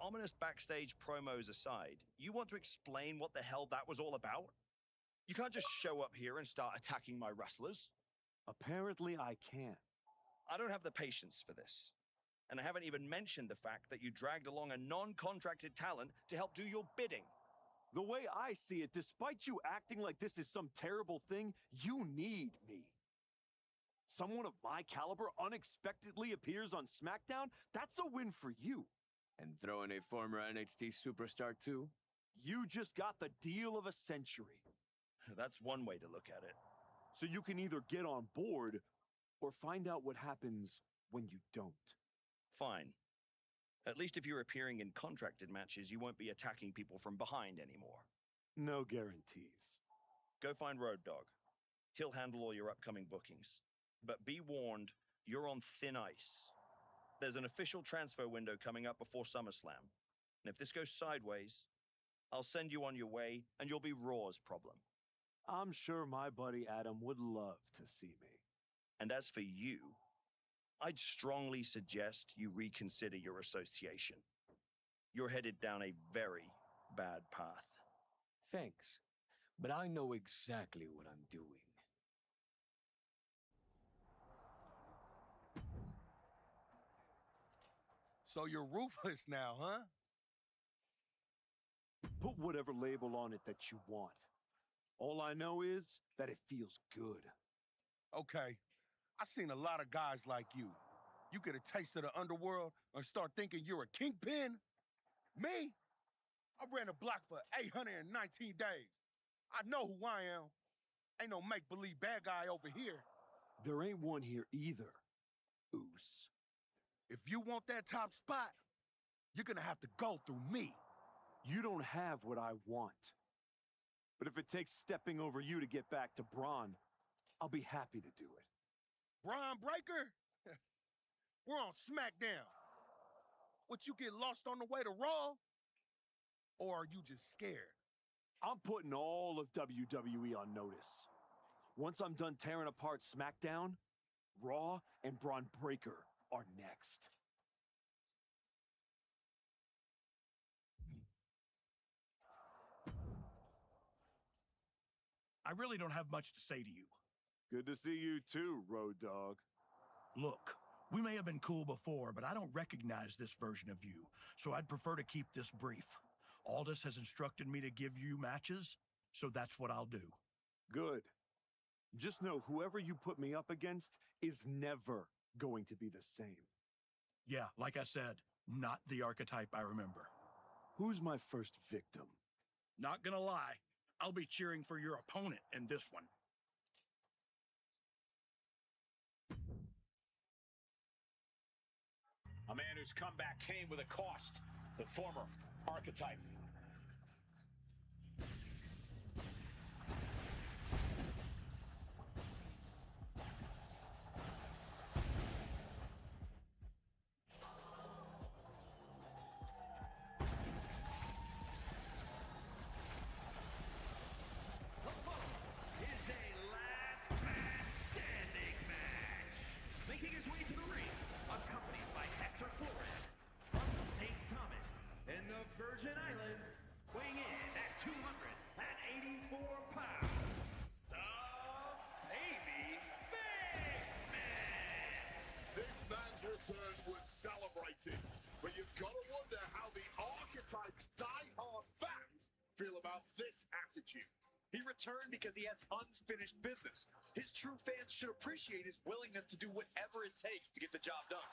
ominous backstage promos aside, you want to explain what the hell that was all about? You can't just show up here and start attacking my wrestlers. Apparently I can. I don't have the patience for this. And I haven't even mentioned the fact that you dragged along a non-contracted talent to help do your bidding. The way I see it, despite you acting like this is some terrible thing, you need me. Someone of my caliber unexpectedly appears on Smackdown? That's a win for you. And throw in a former NXT superstar too? You just got the deal of a century. That's one way to look at it. So you can either get on board or find out what happens when you don't. Fine. At least if you're appearing in contracted matches, you won't be attacking people from behind anymore. No guarantees. Go find Road Dogg. He'll handle all your upcoming bookings. But be warned, you're on thin ice. There's an official transfer window coming up before SummerSlam. And if this goes sideways, I'll send you on your way and you'll be Raw's problem. I'm sure my buddy Adam would love to see me. And as for you, I'd strongly suggest you reconsider your association. You're headed down a very bad path. Thanks, but I know exactly what I'm doing. So you're ruthless now, huh? Put whatever label on it that you want. All I know is that it feels good. Okay, I've seen a lot of guys like you. You get a taste of the underworld and start thinking you're a kingpin? Me? I ran a block for 819 days. I know who I am. Ain't no make-believe bad guy over here. There ain't one here either, Oos. If you want that top spot, you're gonna have to go through me. You don't have what I want. But if it takes stepping over you to get back to Braun, I'll be happy to do it. Braun Breaker? We're on Smackdown. What, you get lost on the way to Raw? Or are you just scared? I'm putting all of WWE on notice. Once I'm done tearing apart SmackDown, Raw and Braun Breaker are next. I really don't have much to say to you. Good to see you too, Road Dogg. Look, we may have been cool before, but I don't recognize this version of you, so I'd prefer to keep this brief. Aldous has instructed me to give you matches, so that's what I'll do. Good. Just know whoever you put me up against is never going to be the same. Yeah, like I said, not the archetype I remember. Who's my first victim? Not gonna lie, I'll be cheering for your opponent in this one. A man whose comeback came with a cost, the former archetype. Is a last man standing match. Making his way to the ring, accompanied by Hector Flores from St. Thomas in the Virgin Islands, weighing in at 284 pounds, the Baby Faceman. This man's return was celebrated, but you've got to wonder how the archetype's die-hard fans feel about this attitude. He returned because he has unfinished business. His true fans should appreciate his willingness to do whatever it takes to get the job done.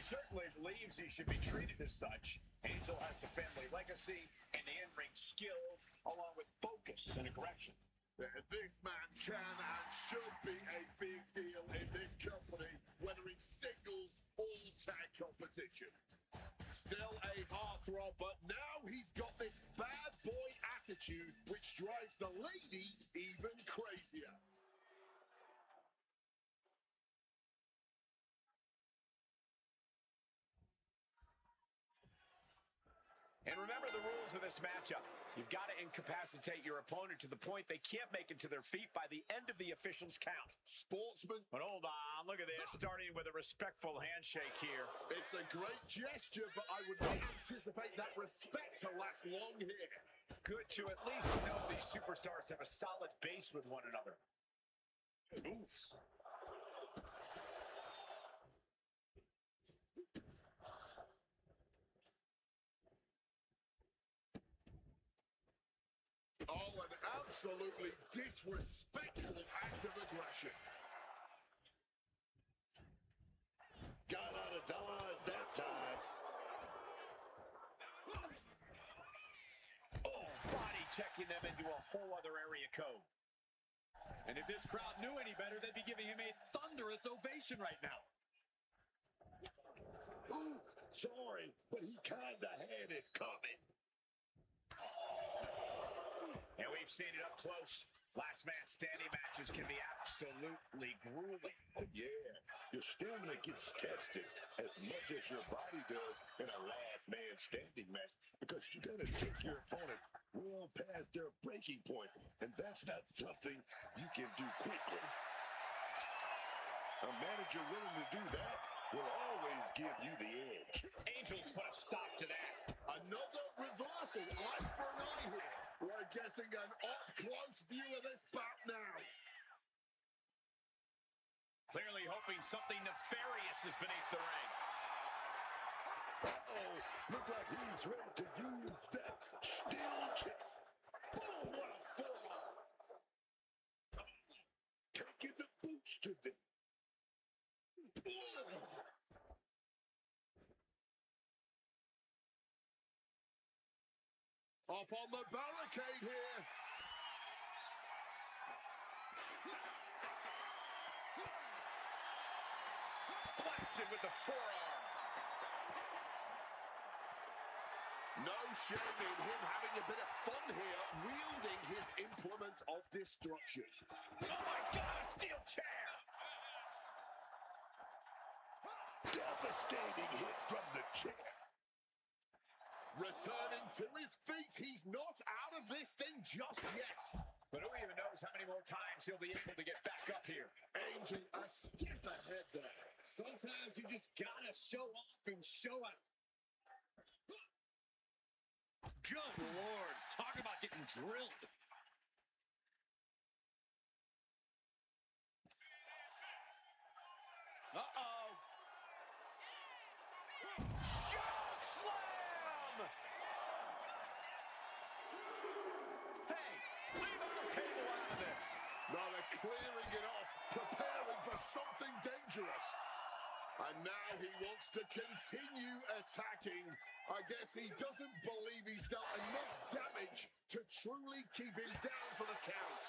certainly believes he should be treated as such. Angel has the family legacy and the in-ring skills, along with focus and aggression. This man can and should be a big deal in this company, whether it's singles or tag competition. Still a heartthrob, but now he's got this bad boy attitude, which drives the ladies even crazier. And remember the rules of this matchup. You've got to incapacitate your opponent to the point they can't make it to their feet by the end of the official's count. Sportsman. But hold on, look at this, starting with a respectful handshake here. It's a great gesture, but I would not anticipate that respect to last long here. Good to at least know these superstars have a solid base with one another. Oof. Oh, an absolutely disrespectful act of aggression. Got out of dodge that time. Oh, body checking them into a whole other area code. And if this crowd knew any better, they'd be giving him a thunderous ovation right now. Ooh, sorry, but he kinda had it coming. And we've seen it up close. Last man standing matches can be absolutely grueling. Oh, yeah, your stamina gets tested as much as your body does in a last man standing match, because you gotta take your opponent well past their breaking point, and that's not something you can do quickly. A manager willing to do that will always give you the edge. Angels put a stop to that. Another reversal, eye for an eye here. We're getting an up-close view of this bout now. Clearly hoping something nefarious is beneath the ring. Uh-oh, look like he's ready to use that steel chair. Boom, what a forearm. Taking the boots to them. Boom. Up on the barricade here. Blasted with the forearm. No shame in him having a bit of fun here, wielding his implement of destruction. Oh my God, a steel chair! Devastating hit from the chair. Returning to his feet, he's not out of this thing just yet. But who even knows how many more times he'll be able to get back up here. Angel a step ahead there. Sometimes you just gotta show off and show out. Good Lord, talk about getting drilled. Uh-oh. Choke slam! Hey, leave our table out of this. Now they're clearing it off, preparing for something dangerous. And now he wants to continue attacking. I guess he doesn't believe he's done enough damage to truly keep him down for the count.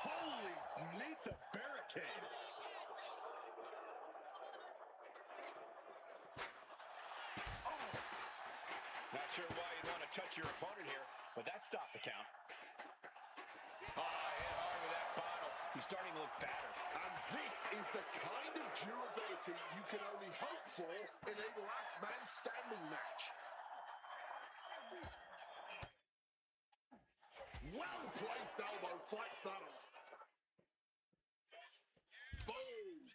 Holy, beneath the barricade. Not sure why you'd want to touch your opponent here, but that stopped the count. Oh, hit hard with that bottle. He's starting to look battered. And this is the kind of durability you can only hope for in a last man standing match. Well-placed elbow fights that off. Boom!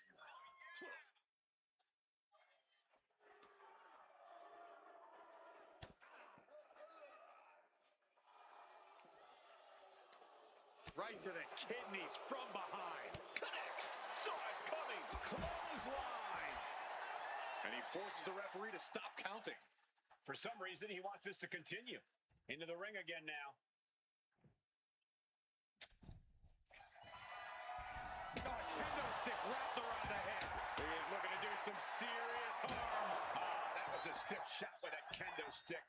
Right to the kidneys from behind. Connects. Saw it coming. Clothesline. And he forces the referee to stop counting. For some reason, he wants this to continue. Into the ring again now. Wrapped around the head. He is looking to do some serious harm. Ah, that was a stiff shot with a kendo stick.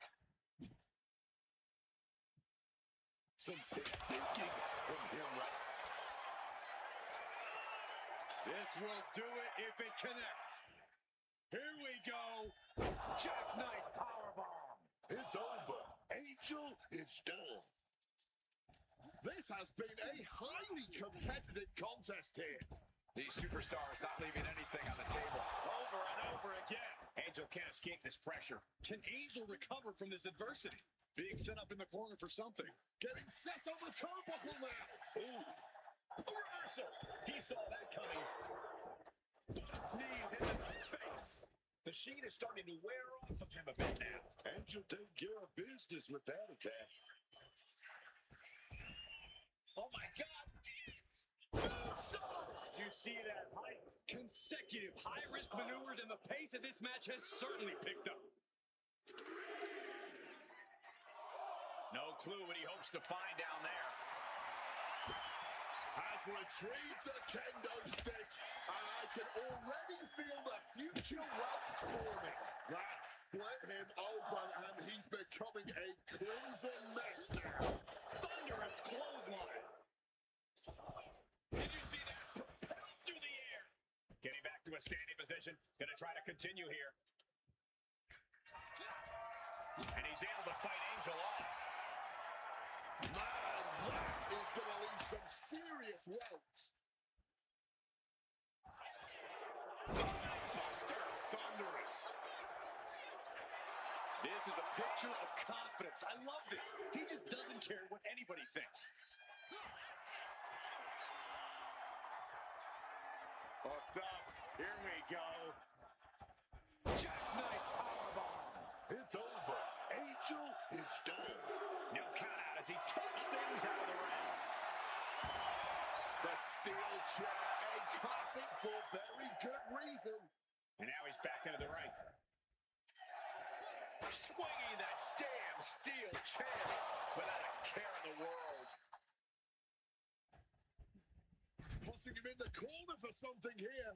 Some quick thinking from him right. This will do it if it connects. Here we go. Jackknife powerbomb. It's over. Angel is done. This has been a highly competitive contest here. These superstars not leaving anything on the table. Over and over again. Angel can't escape this pressure. Can Angel recover from this adversity? Being set up in the corner for something. Getting set on the turnbuckle now. Ooh. A reversal. He saw that coming. Knees into the face. The sheet is starting to wear off of him a bit now. Angel take care of business with that attack. Oh my God. You see that height? Consecutive high-risk maneuvers, and the pace of this match has certainly picked up. No clue what he hopes to find down there. Has retrieved the kendo stick, and I can already feel the future welts forming. That split him open, and he's becoming a crimson mess now. Thunderous clothesline. Did you see that? Propelled through the air. Getting back to a standing position. Gonna try to continue here. And he's able to fight Angel off. Man, that is going to leave some serious welts. Buster. Thunderous. This is a picture of confidence. I love this. He just doesn't care what anybody thinks. Hooked up. Here we go. Jackknife powerbomb. It's over. Angel is done. No count out as he takes things out of the ring. The steel chair, a classic for very good reason. And now he's back into the ring. Swinging that damn steel chair without a care in the world. Putting him in the corner for something here.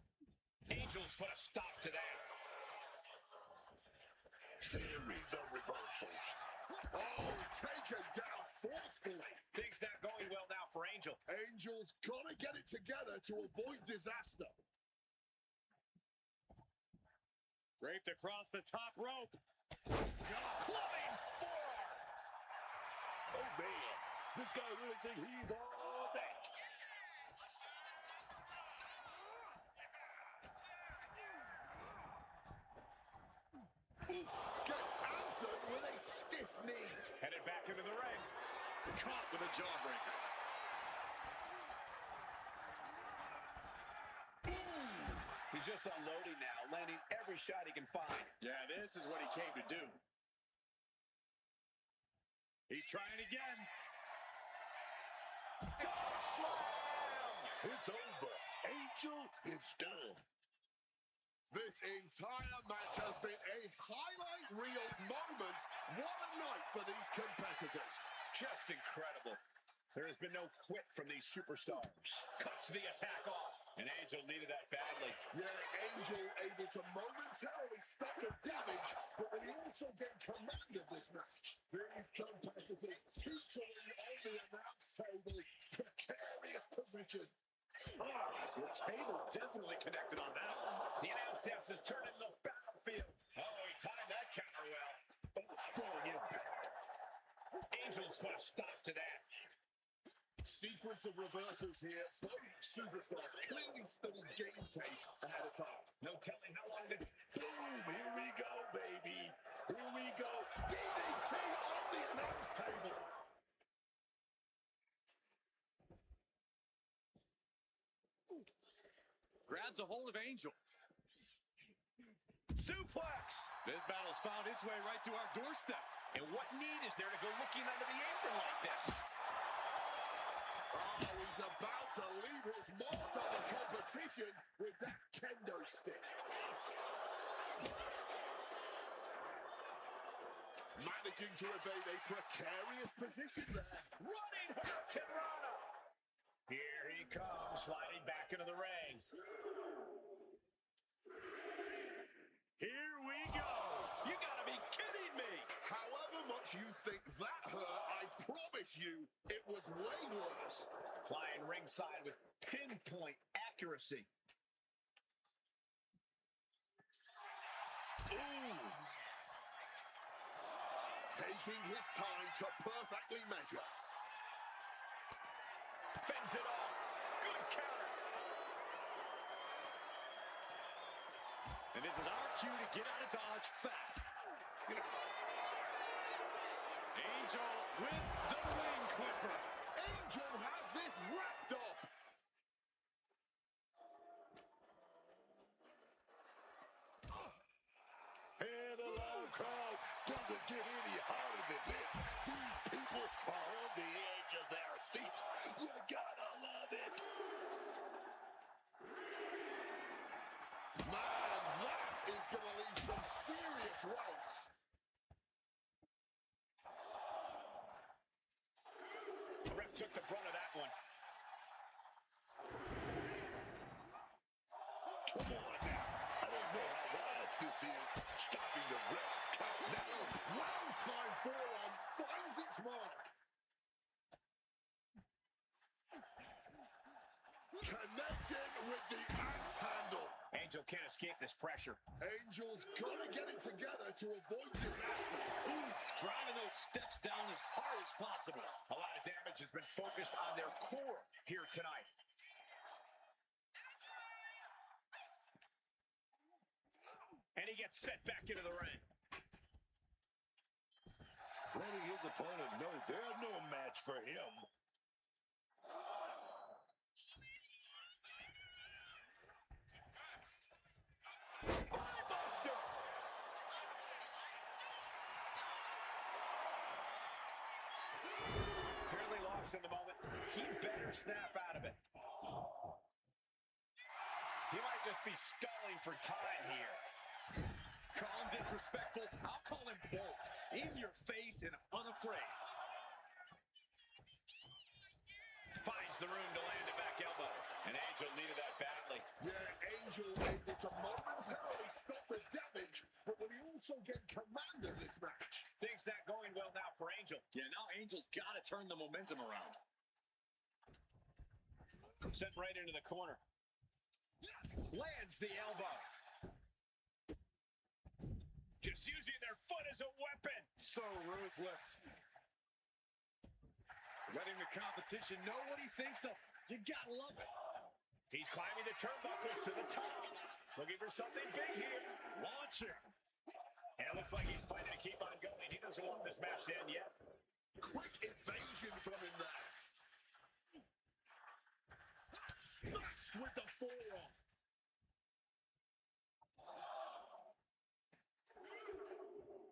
Angels put a stop to that. Series of reversals. Oh, taken down forcefully. Things not going well now for Angel. Angel's got to get it together to avoid disaster. Draped across the top rope. Clubbing forearm. Oh, man. This guy really think he's all that. Oof. Gets answered with a stiff knee. Headed back into the ring. Caught with a jawbreaker. He's just unloading now, landing every shot he can find. Yeah, this is what he came to do. He's trying again. Slam! It's over. Angel is done. This entire match has been a highlight reel moment. What a night for these competitors. Just incredible. There has been no quit from these superstars. Cuts the attack off. And Angel needed that badly. Yeah, Angel able to momentarily stop the damage, but will he also get command of this match? These competitors teetering on the announce table. Precarious position. The table definitely connected on that one. The announce desk has turned into the battlefield. Oh, he timed that counter well. Oh, strong impact. Angels put a stop to that. Sequence of reversals here. Both superstars clearly studied game tape ahead of time. No telling how long to... Boom, here we go, baby. Here we go. DDT on the announce table. Grabs a hold of Angel. Suplex! This battle's found its way right to our doorstep. And what need is there to go looking under the apron like this? Oh, he's about to leave his mark on the competition with that kendo stick. Managing to evade a precarious position there. Running Hurricane Rana! Here he comes, sliding back into the ring. you, it was way worse. Flying ringside with pinpoint accuracy. Ooh. Taking his time to perfectly measure. Fends it off. Good counter. And this is our cue to get out of Dodge fast. Angel with the wing clipper. Angel has this wrapped up. And a loud crowd doesn't get any harder than this. These people are on the edge of their seats. You gotta love it. Man, that is gonna leave some serious welts. The ref took the brunt of that one. Come on now. I don't know how wise this is. Stopping the ref's count now. Round time forearm finds its mark. Connected with the axe handle. Angel can't escape this pressure. Angel's gonna get it together to avoid disaster. Driving those steps down as hard as possible. A lot of damage has been focused on their core here tonight. And he gets set back into the ring. Letting his opponent know they're no match for him. Spinebuster! Clearly lost in the moment. He better snap out of it. He might just be stalling for time here. Calm, disrespectful. I'll call him bold. In your face and unafraid. Finds the room to land a back elbow. And Angel needed that badly. Yeah, Angel able to momentarily stop the damage, but will he also get command of this match? Things not going well now for Angel. Yeah, now Angel's got to turn the momentum around. Sent right into the corner. Lands the elbow. Just using their foot as a weapon. So ruthless. Letting the competition know what he thinks of. You gotta love it. He's climbing the turnbuckles to the top. Looking for something big here. Launcher. And it looks like he's fighting to keep on going. He doesn't want this match to end yet. Quick evasion from him there. Smashed with the forearm.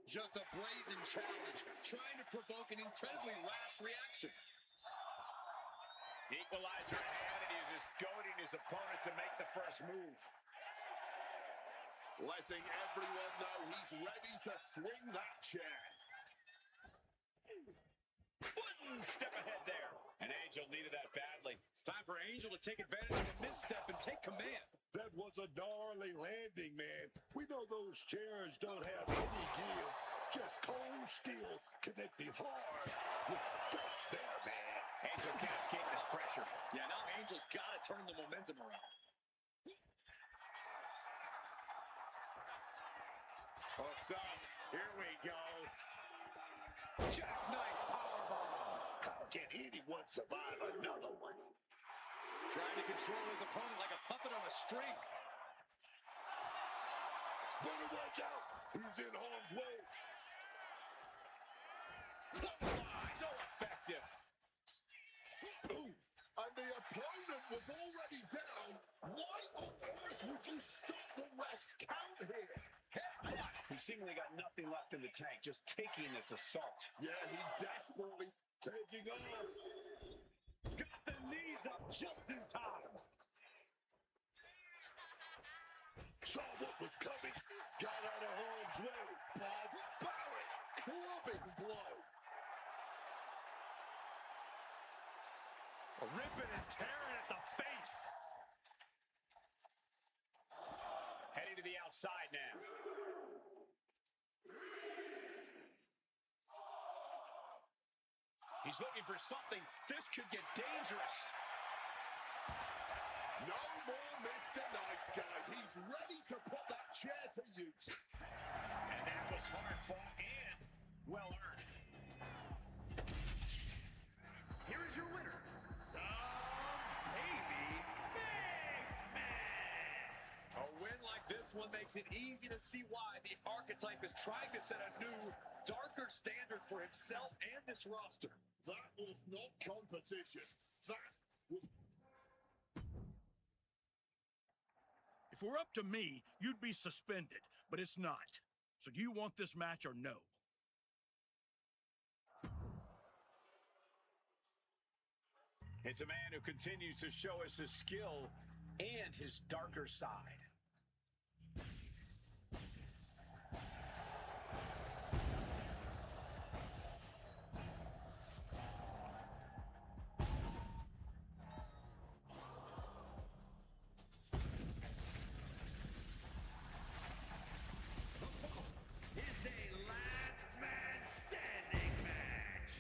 Just a brazen challenge, trying to provoke an incredibly rash reaction. Equalizer in hand, and he's just goading his opponent to make the first move. Letting everyone know he's ready to swing that chair. Step ahead there. And Angel needed that badly. It's time for Angel to take advantage of a misstep and take command. That was a gnarly landing, man. We know those chairs don't have any give. Just cold steel connecting hard with force there, man. Angel can't escape this pressure. Yeah, now Angel's got to turn the momentum around. Hooked up. Here we go. Jackknife powerbomb. How can anyone survive another one? Trying to control his opponent like a puppet on a string. Better watch out. He's in harm's way. So effective. Ooh. And the opponent was already down. Why on earth would you stop the ref's count here? He seemingly got nothing left in the tank, just taking this assault. Yeah, he desperately taking off. Got the knees up just in time. Saw what was coming. Got out of harm's way. Barbaric clubbing blow. Ripping and tearing at the face. Heading to the outside now. He's looking for something. This could get dangerous. No more Mr. Nice Guy. He's ready to put that chair to use. And that was hard fought and well earned. Here is your winner, the Baby Basement. A win like this one makes it easy to see why the Archetype is trying to set a new, darker standard for himself and this roster. That was not competition. That was... If it were up to me, you'd be suspended, but it's not. So do you want this match or no? It's a man who continues to show us his skill and his darker side. Is a last man standing match.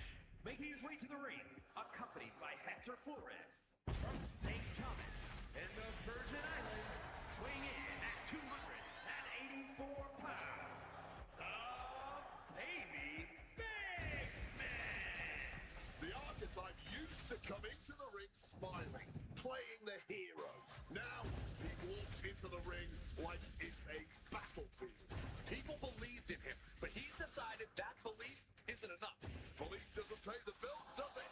Making his way to the ring, accompanied by Hector Flores from St. Thomas in the Virgin Islands, weighing in at 284 pounds, the Baby Basement. The Archetype used to come into the ring smiling, playing the hero. Now, he walks into the ring like it's a battlefield. People believed in him, but he's decided that belief isn't enough. Belief doesn't pay the bills, does it?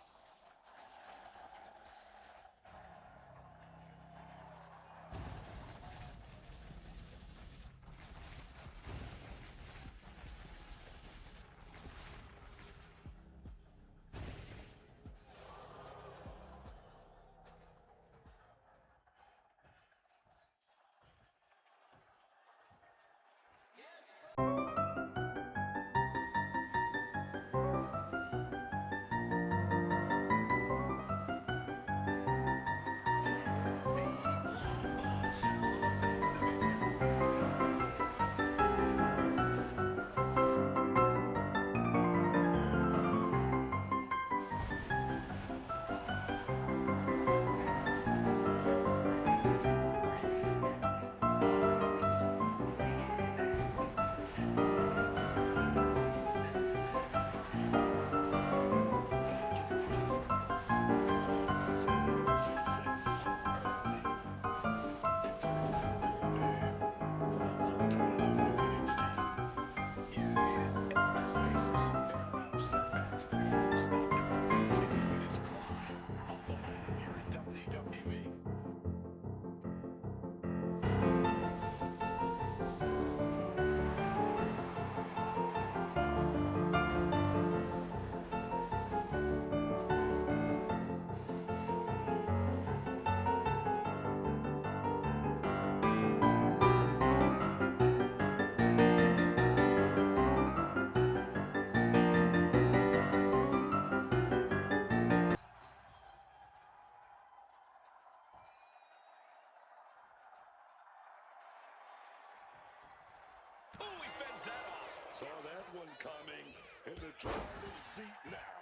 Ooh, he fends that off. Saw that one coming in the driver's seat now.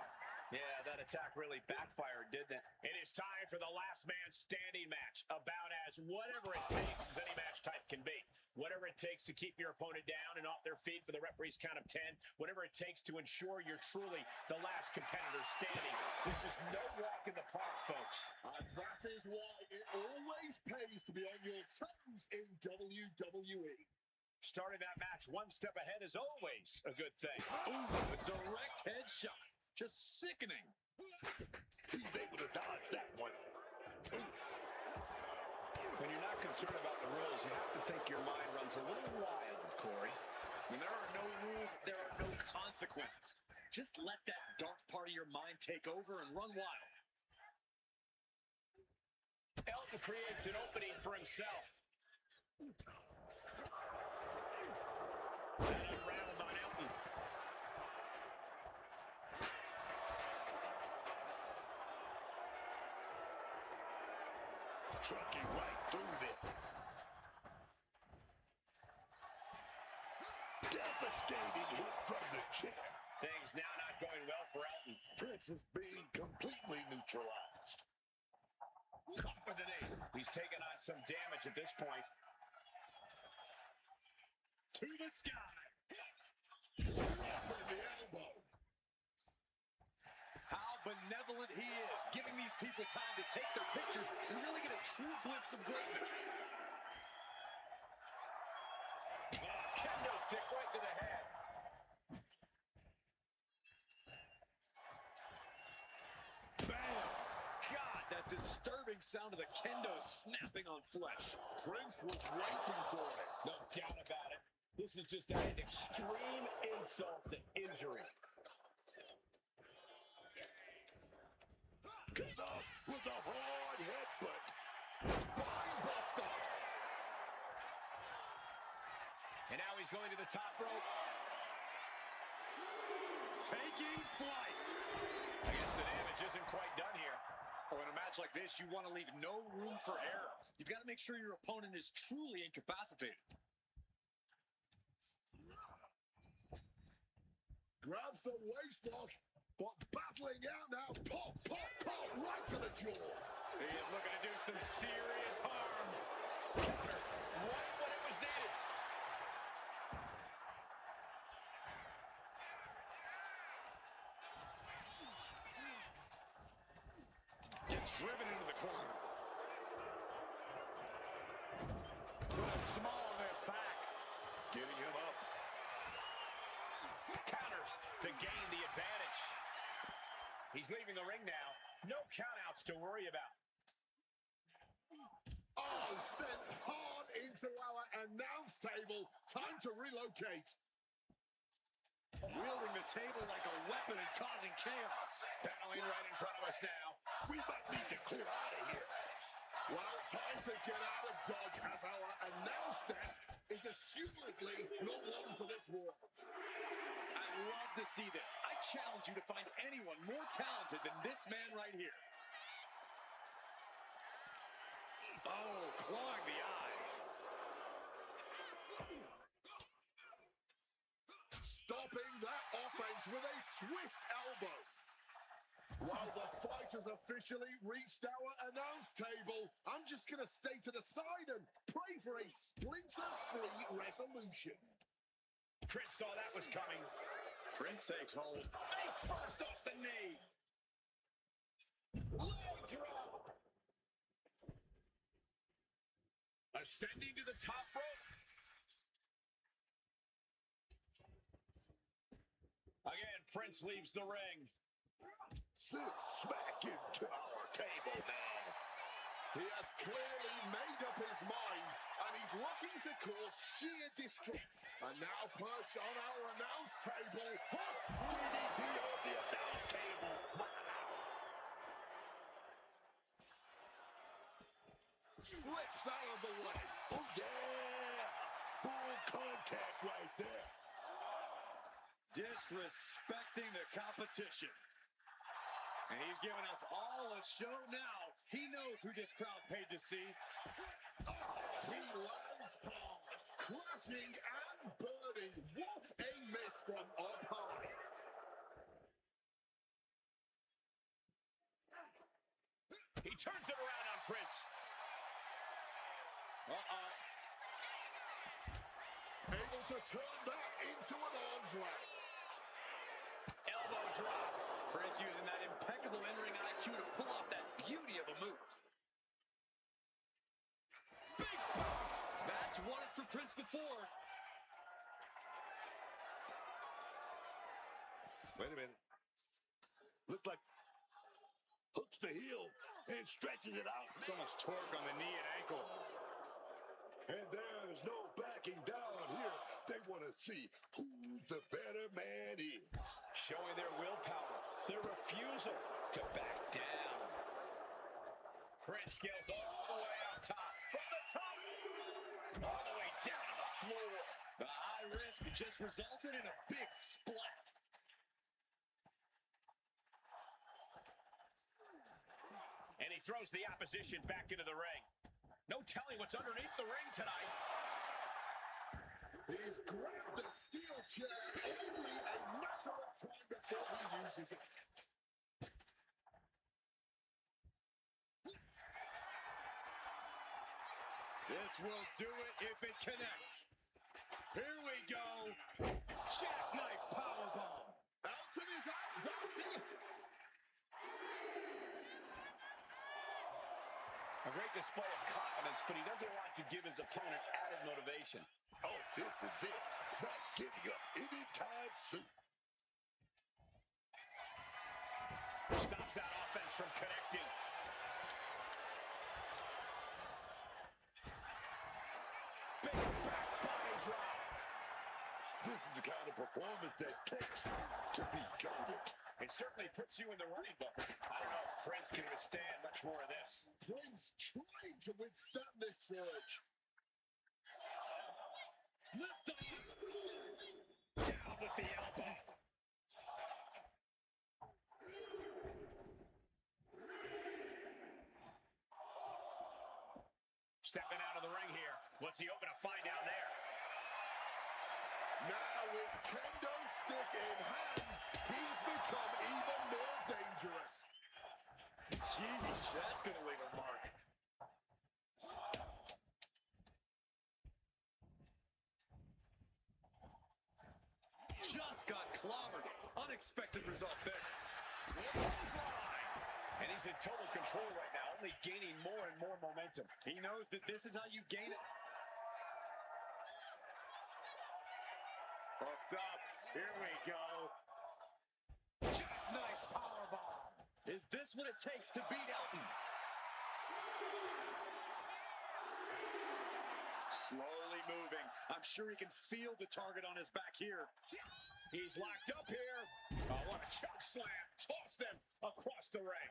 Yeah, that attack really backfired, didn't it? It is time for the last man standing match. About as whatever it takes as any match type can be. Whatever it takes to keep your opponent down and off their feet for the referee's count of 10. Whatever it takes to ensure you're truly the last competitor standing. This is no walk in the park, folks. And that is why it always pays to be on your toes in WWE. Starting that match one step ahead is always a good thing. Ooh, a direct headshot. Just sickening. He's able to dodge that one. When you're not concerned about the rules, you have to think your mind runs a little wild, Corey. When there are no rules, there are no consequences. Just let that dark part of your mind take over and run wild. Elton creates an opening for himself. And unraveled on Elton. Trucking right through them. Devastating hit from the chair. Things now not going well for Elton. Prince defense is being completely neutralized. Caught with an knee. He's taking on some damage at this point. To the sky. Offering the elbow. How benevolent he is, giving these people time to take their pictures and really get a true glimpse of greatness. Kendo stick right to the head. Bam! God, that disturbing sound of the kendo snapping on flesh. Prince was waiting for it. No doubt about it. This is just an extreme insult to injury. Cut off with a hard headbutt. Spine buster. And now he's going to the top rope. Taking flight. I guess the damage isn't quite done here. Oh, in a match like this, you want to leave no room for error. You've got to make sure your opponent is truly incapacitated. Grabs the waistlock, but battling out now. Pop, pop, pop, right to the jaw. He is looking to do some serious harm. Counter, right when it was needed. Gets driven into the corner. Put him small on their back. Getting him up. Counters to gain the advantage. He's leaving the ring now. No countouts to worry about. Oh, sent hard into our announce table. Time to relocate. Wielding the table like a weapon and causing chaos. Battling right in front of us now. We might need to clear out of here. Well, time to get out of Dodge as our announce desk is assuredly not long for this war. I love to see this. I challenge you to find anyone more talented than this man right here. Oh, clawing the eyes. Stopping that offense with a swift elbow. While the fight has officially reached our announce table, I'm just going to stay to the side and pray for a splinter-free resolution. Prince saw that was coming. Prince takes hold. Face first off the knee. Leg drop. Ascending to the top rope. Again, Prince leaves the ring. Sit smack into our table now. He has clearly made up his mind, and he's looking to cause sheer destruction. And now push on our announce table. DDT on the announce table. Slips out of the way. Oh, yeah. Full contact right there. Disrespecting the competition. And he's giving us all a show now. He knows who this crowd paid to see. Oh, he lands hard, crashing and burning. What a miss from up high. He turns it around on Prince. Able to turn that into an arm drag. Elbow drop. Prince using that impeccable in-ring IQ to pull off that beauty of a move. Big bounce. That's won it for Prince before. Wait a minute. Looked like hooks the heel and stretches it out. So much torque on the knee and ankle. And there's no backing down here. They want to see who the better man is. Showing their willpower, their refusal to back down. Prince scales all the way up top. From the top, all the way down to the floor. The high risk just resulted in a big splat. And he throws the opposition back into the ring. No telling what's underneath the ring tonight. He's grabbed the steel chair, only a matter of time before he uses it. This will do it if it connects. Here we go. Jackknife powerbomb. Elton is out. That's it. A great display of confidence, but he doesn't want to give his opponent added motivation. Oh, this is it. Not giving up anytime soon. Stops that offense from connecting. Big back body drop. This is the kind of performance that takes to be goaded. It certainly puts you in the running, Booker. I don't know if Prince can withstand much more of this. Prince trying to withstand this surge. Lift off. Down with the elbow. Stepping out of the ring here. What's he hoping to find down there? Now with kendo stick in hand, he's become even more dangerous. Jeez, that's going to leave a mark. Just got clobbered. Unexpected result there. And he's in total control right now, only gaining more and more momentum. He knows that this is how you gain it. Hooked up. Here we go. Jackknife powerbomb. Is this what it takes to beat Elton? Slowly moving. I'm sure he can feel the target on his back here. He's locked up here. Oh, what a choke slam. Toss them across the ring.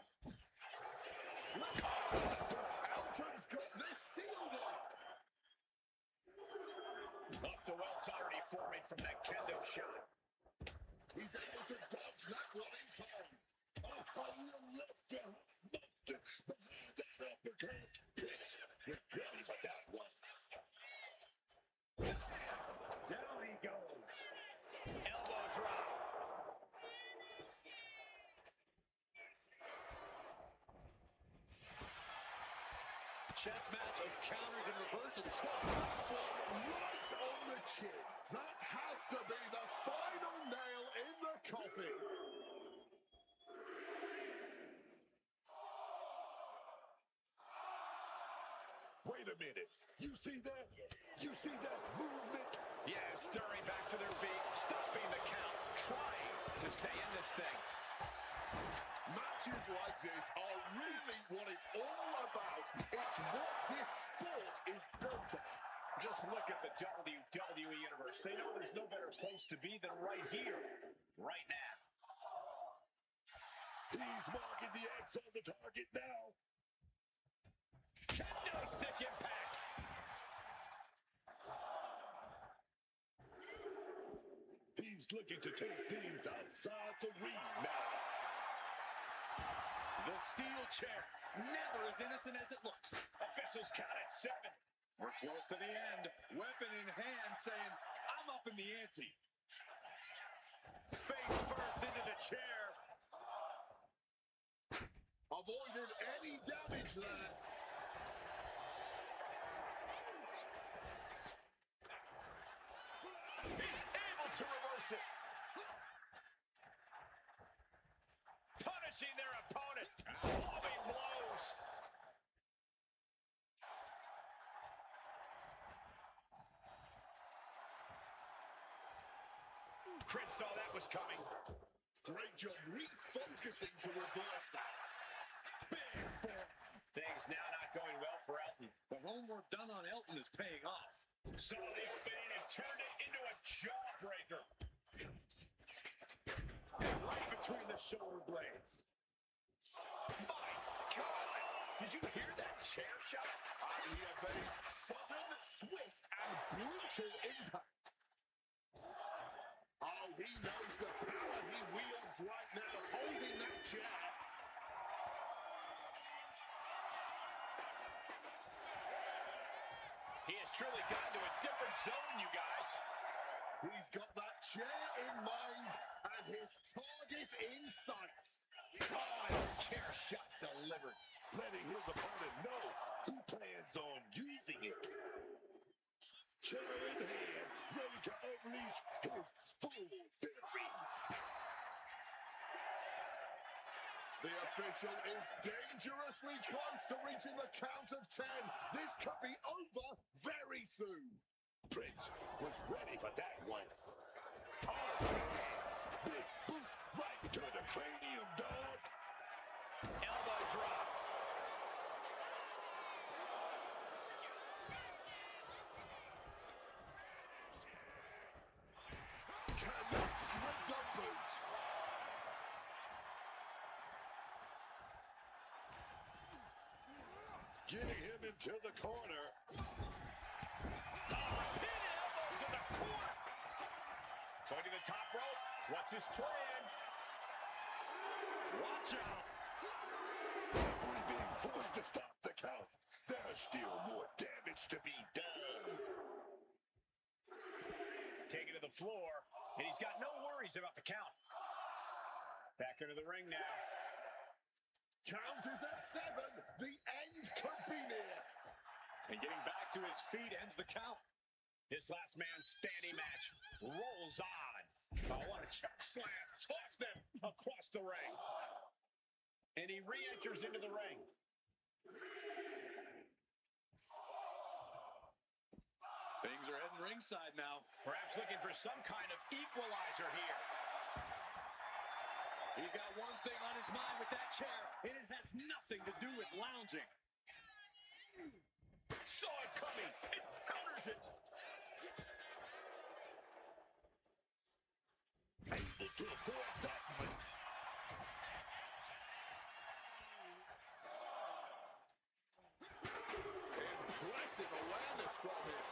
Elton's got this sealed up. Off the welts already forming from that kendo shot. He's able to dodge that one in time. Oh, the left hand busted behind that uppercut. You're ready for that one. Down he goes. Elbow drop. Chess match of counters and reversals. Right on the chin. That has to be the final nail in the coffin. Wait a minute. You see that? You see that movement? Yeah, stirring back to their feet, stopping the count, trying to stay in this thing. Matches like this are really what it's all about. It's what this sport is built on. Just look at the WWE Universe. They know there's no better place to be than right here, right now. He's marking the X on the target now. Kendo stick impact. He's looking to take things outside the ring now. The steel chair, never as innocent as it looks. Officials count at 7. We're close to the end. Weapon in hand saying, I'm up in the ante. Face first into the chair. Avoided any damage there. He's able to reverse it. Punishing their opponent. Clubbing blows. Prince saw that was coming. Great job refocusing to reverse that. Big form. Things now not going well for Elton. The homework done on Elton is paying off. Saw the opening and turned it into a jawbreaker. And right between the shoulder blades. My God! Did you hear that chair shot? And he evades sudden, swift, and brutal impact. Oh, he knows the power he wields right now, holding that chair. He has truly gotten to a different zone, you guys. He's got that chair in mind and his target in sight. Oh, chair shot delivered. letting his opponent know he plans on using it. Chair in hand, ready to unleash his full fury. The official is dangerously close to reaching the count of 10. This could be over very soon. Prince was ready for that one. Oh, man. Big boot right to the cranium, dog. Elbow drop. Connects with the boot. Getting him into the corner. Pin elbows in the corner. Going to the top rope. What's his plan? Watch out. Referee being forced to stop the count. There's still more damage to be done. Taken to the floor, and he's got no worries about the count. Back into the ring now. Count is at 7. The end could be near. And getting back to his feet ends the count. This last man standing match rolls on. Oh, what a choke slam. Toss them across the ring. And he re-enters into the ring. Things are heading ringside now. Perhaps looking for some kind of equalizer here. He's got one thing on his mind with that chair, and it has nothing to do with lounging. Saw it coming. It counters it. Able to avoid that one. Impressive awareness from him.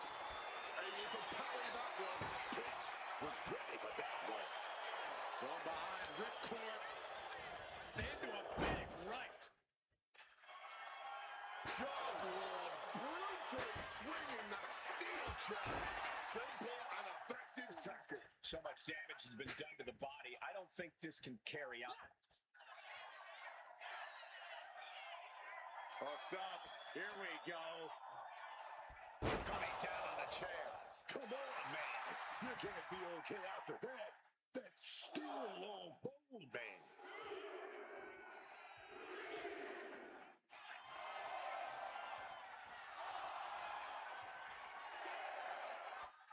Able to parry that one. Pitch was ready for that one. From behind, ripcord. Into a big right. God, Lord, brutally swinging that steel chair. Simple and effective tackle. So much damage has been done to the body. I don't think this can carry on. Hooked up. Here we go. Coming down on the chair. Come on, man. You can't be okay after that. That's still on bone, man.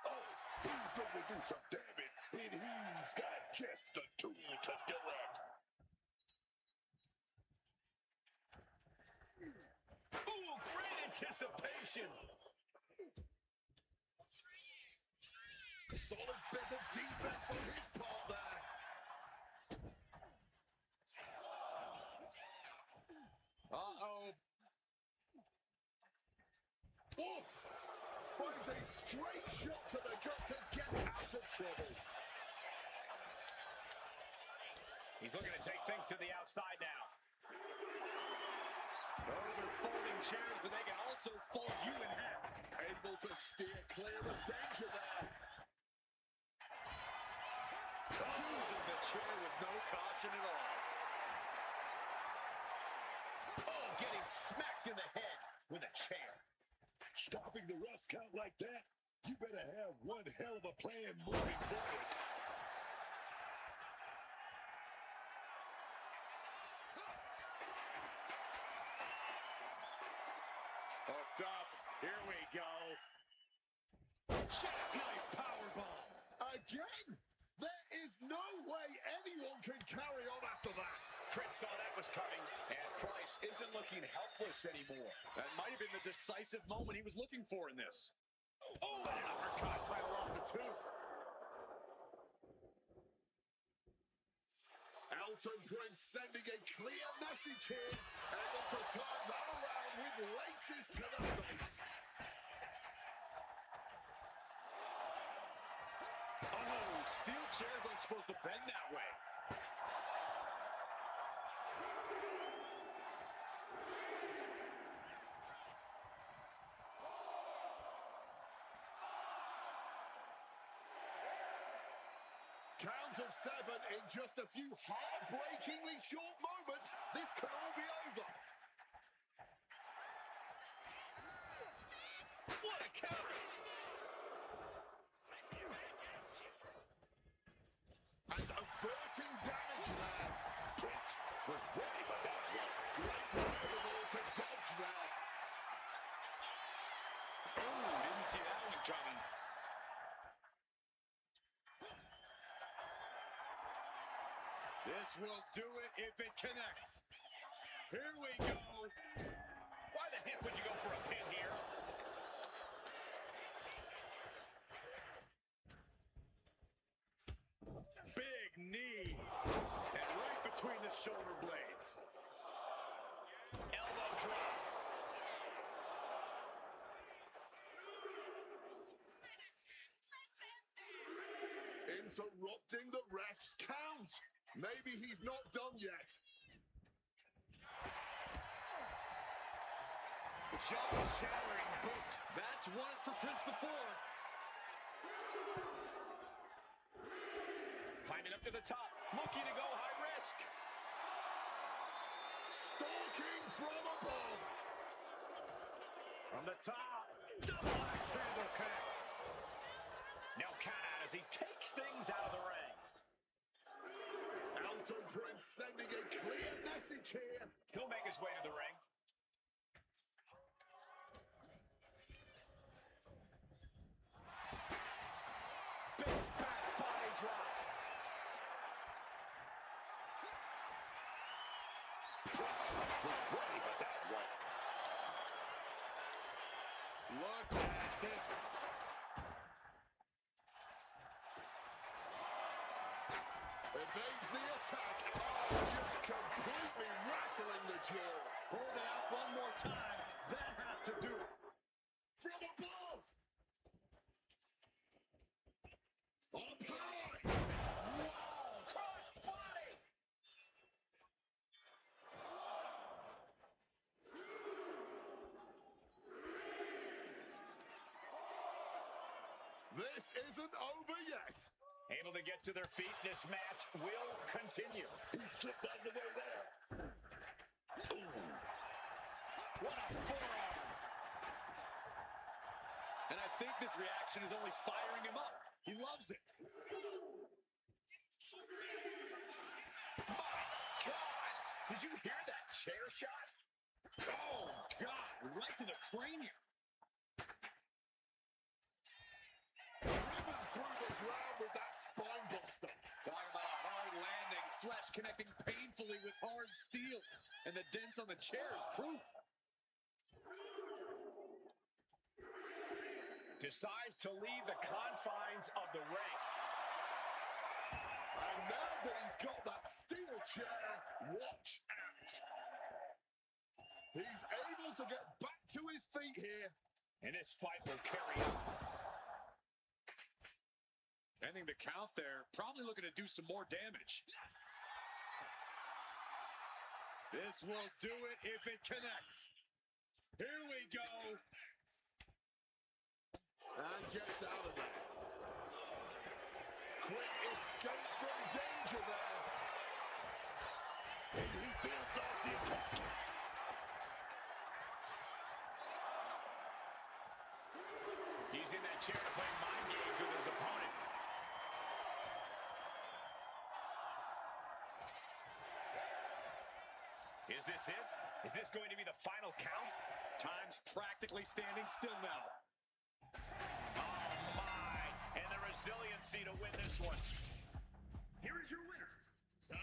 Oh, he's going to do some damage, and he's got just the tool to do it. Ooh, great anticipation. Solid bit of defense on his part there. Uh-oh. Wolf finds a straight shot to the gut to get out of trouble. He's looking to take things to the outside now. Those are folding chairs, but they can also fold you in half. Able to steer clear of danger there. Using the chair with no caution at all. Oh, getting smacked in the head with a chair. Stopping the rust count like that, you better have one hell of a plan moving forward. Hooked up. Here we go. Jackknife powerbomb. Again? There is no way anyone can carry on after that. Prince saw that was coming, and Price isn't looking helpless anymore. That might have been the decisive moment he was looking for in this. Oh, an uppercut right off the tooth. Elton Prince sending a clear message here. Able to turn that around with laces to the face. Oh, steel chairs aren't supposed to bend that way. Count of 7 in just a few heartbreakingly short moments. This could all be over. counter. And averting damage there. Pitch was ready for that one. Great maneuver to dodge there. Oh, didn't see that one coming. This will do it if it connects. Here we go. Why the heck would you go for a pin here? Big knee. And right between the shoulder blades. Elbow drop. Interrupting the ref's count. Maybe he's not done yet. Jaw-shattering boot. That's won it for Prince before. Climbing up to the top. Looking to go high risk. Stalking from above. From the top. Double axe handle connects. Now count out as he takes things out of the ring. Elton Prince sending a clear message here. He'll make his way to the ring. Big back body drop. Prince was ready for that one. Look at this. Evades the attack. Oh, just completely rattling the jaw. Hold it out one more time. That has to do it. From above. Up high. Wow. Cross body. This isn't over yet. Able to get to their feet. This match will continue. He slipped out of the way there. Ooh. What a forearm. And I think this reaction is only firing him up. He loves it. My God. Did you hear that chair shot? Oh, God. Right to the cranium. Driven through the ground with that spine buster. Talking about a hard landing. Flesh connecting painfully with hard steel. And the dents on the chair is proof. Decides to leave the confines of the ring. And now that he's got that steel chair, watch out. He's able to get back to his feet here. And this fight will carry on. Ending the count there. Probably looking to do some more damage. This will do it if it connects. Here we go. And gets out of there. Quick escape from danger there. And he feels off the attack. Using that chair to play mind games with his opponent. Is this it? Is this going to be the final count? Time's practically standing still now. Oh, my. And the resiliency to win this one. Here is your winner, the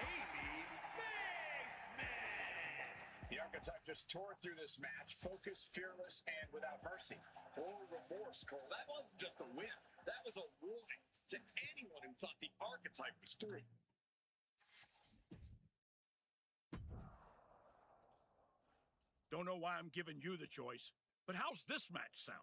Baby Basement. The Archetype just tore through this match, focused, fearless, and without mercy. Or remorse, Cole. That wasn't just a win. That was a warning to anyone who thought the Archetype was through. Don't know why I'm giving you the choice, but how's this match sound?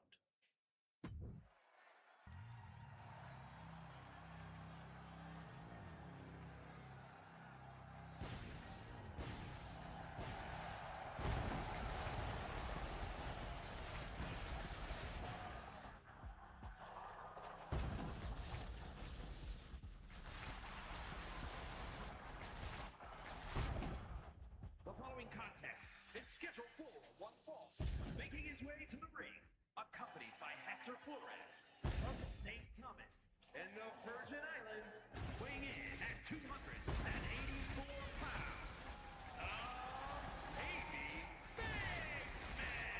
The following contest is scheduled for one fall. Making his way to the ring, the Virgin Islands, weighing in at 284 pounds, Baby Baseman.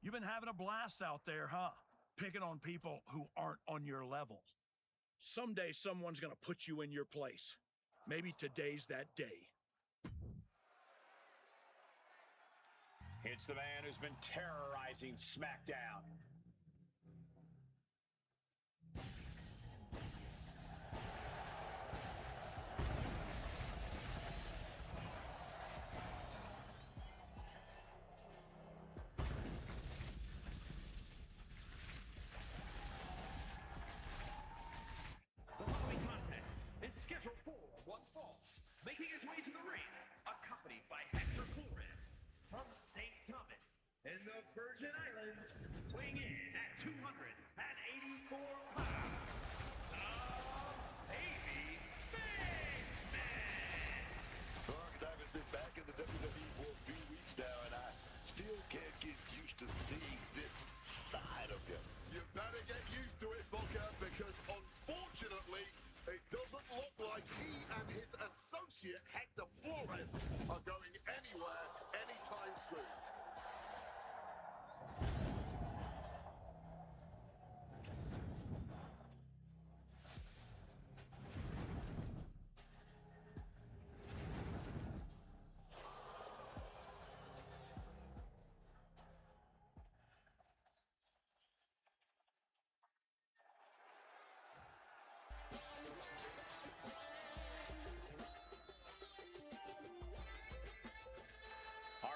You've been having a blast out there, huh? Picking on people who aren't on your level. Someday someone's gonna put you in your place. Maybe today's that day. It's the man who's been terrorizing SmackDown. The following contest is scheduled for one fall. Making his way to the ring, accompanied by Hector Flores from St. Thomas in the Virgin Islands, weighing in at 284 pounds, the Baby Faceman. Archetype has been back in the WWE for a few weeks now, and I still can't get used to seeing this side of him. You better get used to it, Booker, because unfortunately, it doesn't look like he and his associate, Hector Flores, are going anywhere anytime soon.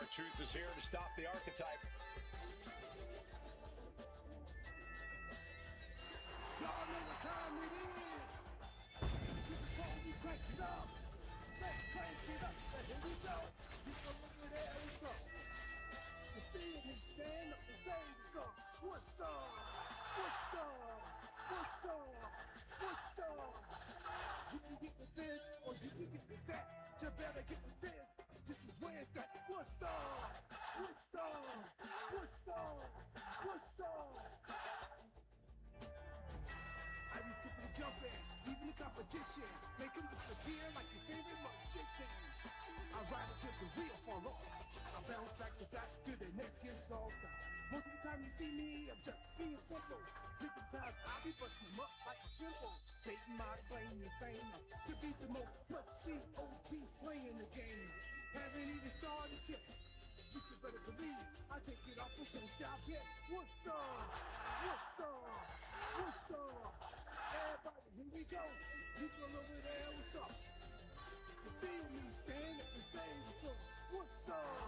R-Truth is here to stop the archetype. Y'all know what time it is. This is what we crank it up. Let's crank it up. Here we go. You come over there and go. You feel me? Stand up and say so. What's up? What's up? What's up? What's up? You can get with this or you can get with that. You better get with this. This is where it's at. What's up? What's up? What's up? What's up? I be skipping and jumping, leaving the competition. Make them disappear like your favorite magician. I ride until the wheel fall off. I bounce back to back till the next gets solved. Most of the time you see me, I'm just being simple. Different times I be busting them up like a simple. Taking my claim to fame to be the most but-see-OG slaying the game. Haven't even started yet. You can better believe I take it off and show shop yet. What's up? What's up? What's up? Everybody, here we go. People over there, what's up? You feel me? Stand up and say what's up. What's up?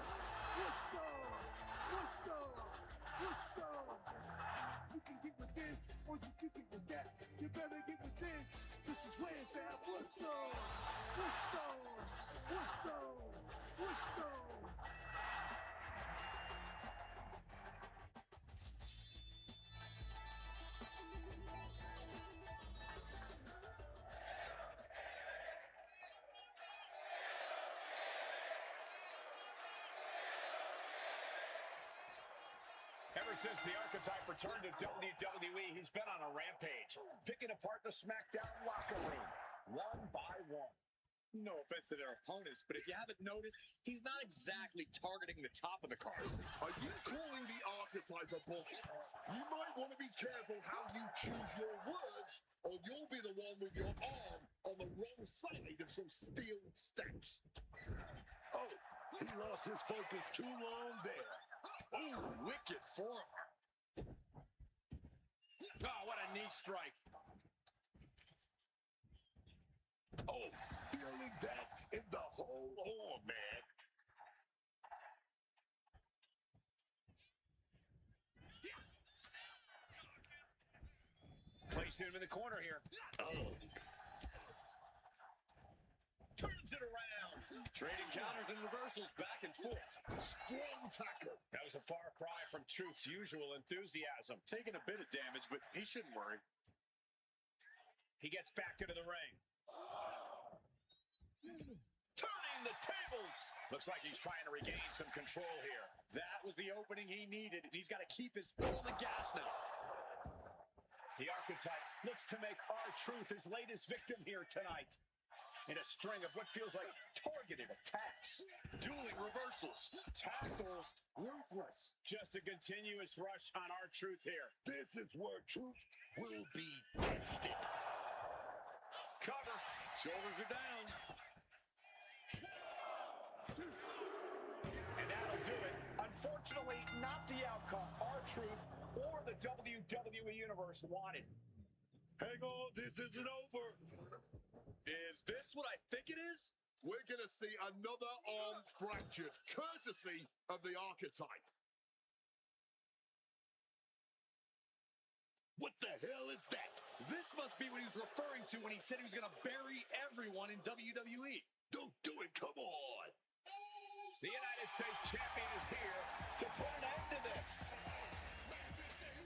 What's up? What's up? What's up? You can get with this or you can get with that. You better get with this. This is where it's at. What's up? What's up? What's up? What's up? Ever since the archetype returned to WWE, he's been on a rampage, picking apart the SmackDown locker room, one by one. No offense to their opponents, but if you haven't noticed, he's not exactly targeting the top of the card. Are you calling the archetype a bully? You might want to be careful how you choose your words, or you'll be the one with your arm on the wrong side of some steel steps. Oh, he lost his focus too long there. Ooh, wicked form. Oh, what a knee strike. Oh, feeling that in the whole arm, man. Placing him in the corner here. Oh, Turns it around. Trading counters and reversals back and forth. Strong tackle. That was a far cry from Truth's usual enthusiasm. Taking a bit of damage, but he shouldn't worry. He gets back into the ring. Turning the tables. Looks like he's trying to regain some control here. That was the opening he needed, and he's got to keep his foot on the gas now. The archetype looks to make R-Truth his latest victim here tonight. in a string of what feels like targeted attacks. Dueling reversals, tackles, ruthless. Just a continuous rush on R-Truth here. This is where truth will be tested. Cover, shoulders are down. And that'll do it. Unfortunately, not the outcome R-Truth or the WWE Universe wanted. Hang on, this isn't over. Is this what I think it is? We're going to see another arm fractured, courtesy of the archetype. What the hell is that? This must be what he was referring to when he said he was going to bury everyone in WWE. Don't do it, come on. The United States champion is here to put an end to this.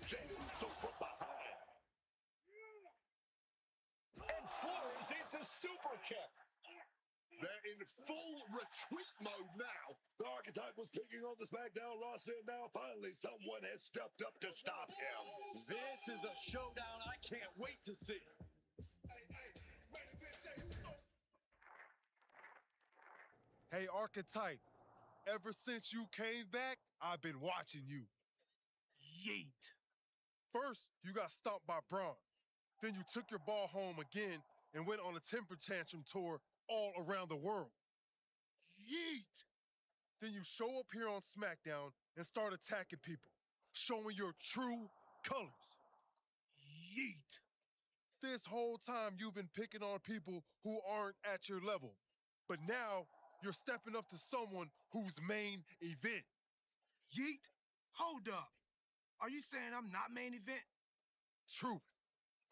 Jey Uso from behind. And Flores eats a super kick. They're in full retreat mode now. The archetype was picking on the Smackdown roster, and now finally someone has stepped up to stop him. This is a showdown I can't wait to see. Hey, Archetype, ever since you came back, I've been watching you. Yeet. First, you got stomped by Braun. Then you took your ball home again and went on a temper tantrum tour all around the world. Yeet! Then you show up here on SmackDown and start attacking people, showing your true colors. Yeet! This whole time you've been picking on people who aren't at your level, but now you're stepping up to someone who's main event. Yeet, hold up. Are you saying I'm not main event? Truth.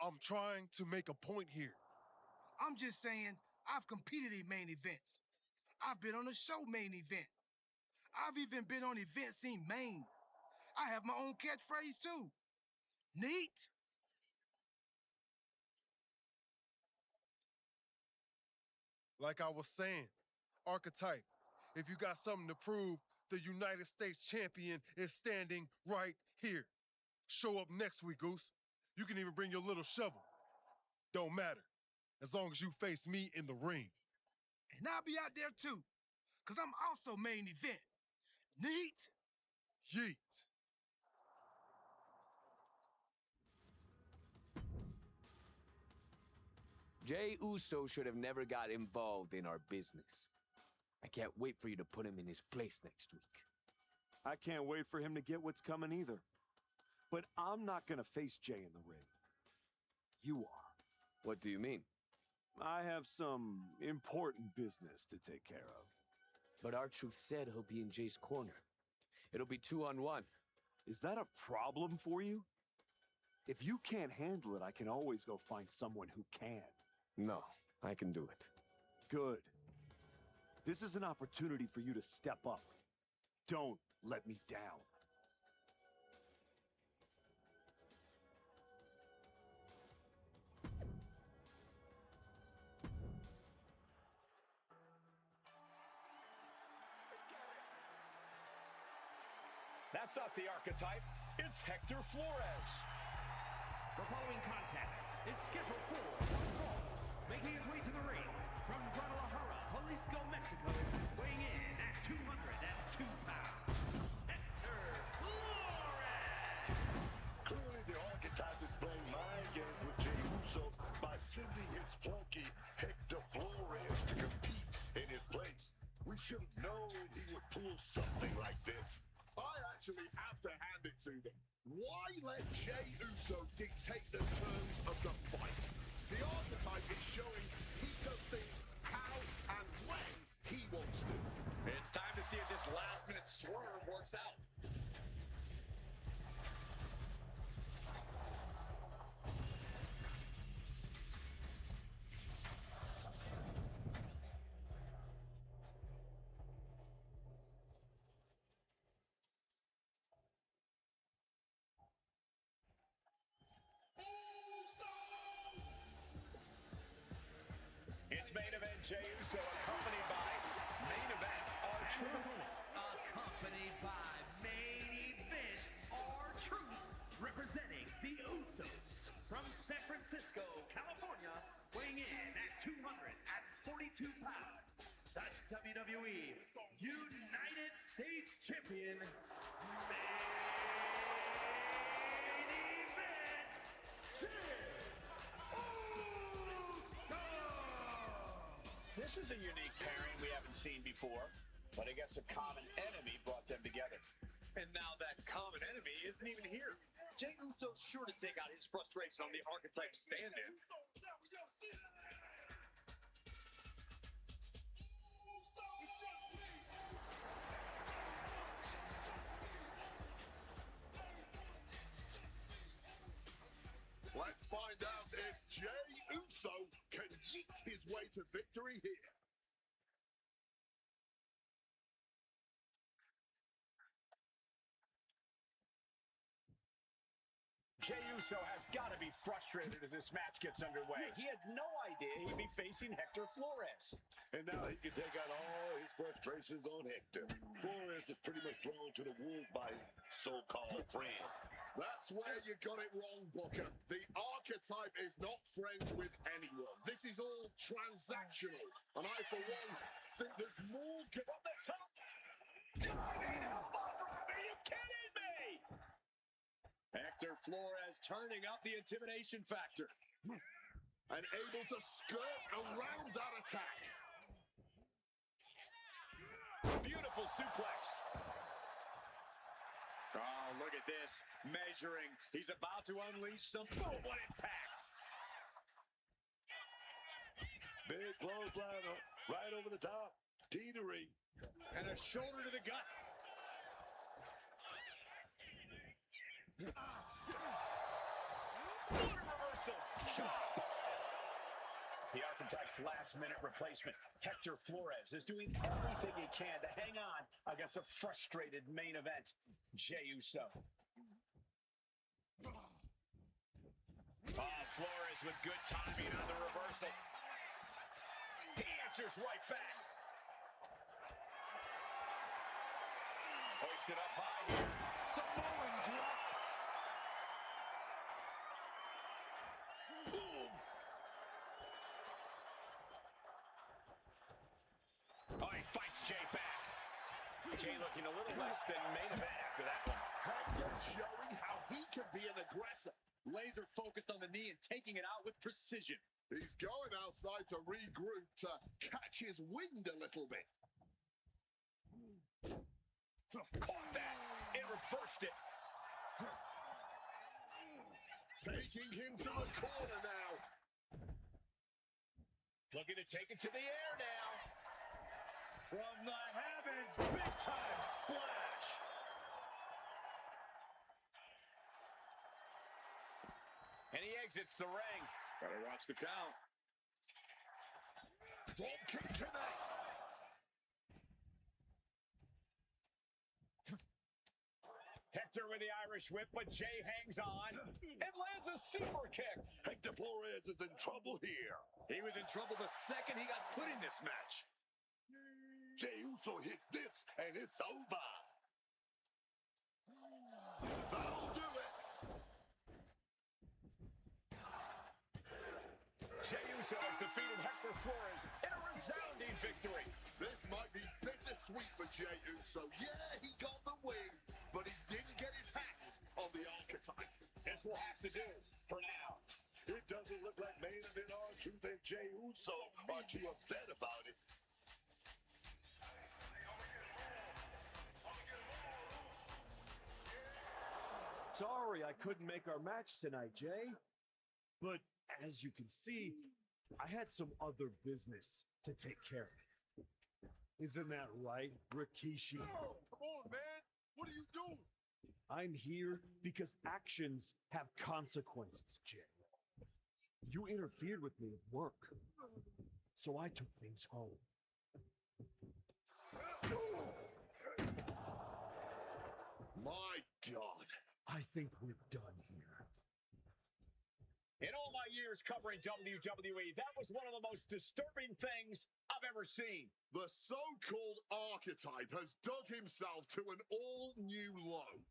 I'm trying to make a point here. I'm just saying I've competed in main events. I've been on a show main event. I've even been on events in Maine. I have my own catchphrase too. Neat? Like I was saying, Archetype, if you got something to prove, the United States champion is standing right here. Show up next week, Goose. You can even bring your little shovel. Don't matter, as long as you face me in the ring. And I'll be out there too, because I'm also main event. Neat? Yeet. Jey Uso should have never got involved in our business. I can't wait for you to put him in his place next week. I can't wait for him to get what's coming either. But I'm not going to face Jey in the ring. You are. What do you mean? I have some important business to take care of. But R-Truth said he'll be in Jay's corner. It'll be 2-on-1. Is that a problem for you? If you can't handle it, I can always go find someone who can. No, I can do it. Good. This is an opportunity for you to step up. Don't let me down. That's not the archetype. It's Hector Flores. The following contest is scheduled for one fall. Making his way to the ring from Guadalajara, Jalisco, Mexico, weighing in at 202 pounds, Hector Flores. Clearly, the archetype is playing mind games with Jey Uso by sending his flunky Hector Flores to compete in his place. We should have known he would pull something like this. I actually have to hand it to them. Why let Jey Uso dictate the terms of the fight? The archetype is showing he does things how and when he wants to. It's time to see if this last-minute swerve works out. It's main event Jey Uso, accompanied by main event R-Truth. Accompanied by main event R-Truth, representing the Usos from San Francisco, California, weighing in at 245 This is a unique pairing we haven't seen before, but I guess a common enemy brought them together. And now that common enemy isn't even here. Jey Uso's sure to take out his frustration on the archetype stand-in. Let's find out if Jey Uso can yeet his way to victory here. Jey Uso has got to be frustrated as this match gets underway. He had no idea he'd be facing Hector Flores. And now he can take out all his frustrations on Hector. Flores is pretty much thrown to the wolves by his so-called friend. That's where you got it wrong, Booker. The archetype is not friends with anyone. This is all transactional. And I, for one, think there's more... From the top! Diving elbow drop! Are you kidding me? Hector Flores turning up the intimidation factor. And able to skirt around that attack. Beautiful suplex. Oh, look at this. Measuring. He's about to unleash some... Boom, what impact! Big clothesline right over the top. Teetering. And a shoulder to the gut. What a reversal! Chop! The Archetype's last-minute replacement, Hector Flores, is doing everything he can to hang on against a frustrated main event, Jey Uso. Flores with good timing on the reversal. He answers right back. Hoisted up high here. Samoan drop. Boom. Oh, he fights Jey back. Jey looking a little less than main event after that one. Hector showing how he can be an aggressor. Laser focused on the knee and taking it out with precision. He's going outside to regroup, to catch his wind a little bit. Caught that. It reversed it. Taking him to the corner now. Looking to take it to the air now. From the heavens, big time splash. And he exits the ring. Better watch the count. Drop kick connects. Hector with the Irish whip, but Jey hangs on and lands a super kick. Hector Flores is in trouble here. He was in trouble the second he got put in this match. Jey Uso hits this, and it's over. That'll do it. Jey Uso has defeated Hector Flores in a resounding victory. This might be bittersweet for Jey Uso. Yeah, he got the win, but he didn't get his hands on the archetype. This will have to do for now. It doesn't look like main event R-Truth and Jey Uso are too upset about it. Sorry I couldn't make our match tonight, Jey. But as you can see, I had some other business to take care of. Isn't that right, Rikishi? Oh, come on, man. What are you doing? I'm here because actions have consequences, Jey. You interfered with me at work, so I took things home. My God. I think we're done here. In all my years covering WWE, that was one of the most disturbing things I've ever seen. The so-called archetype has dug himself to an all-new low.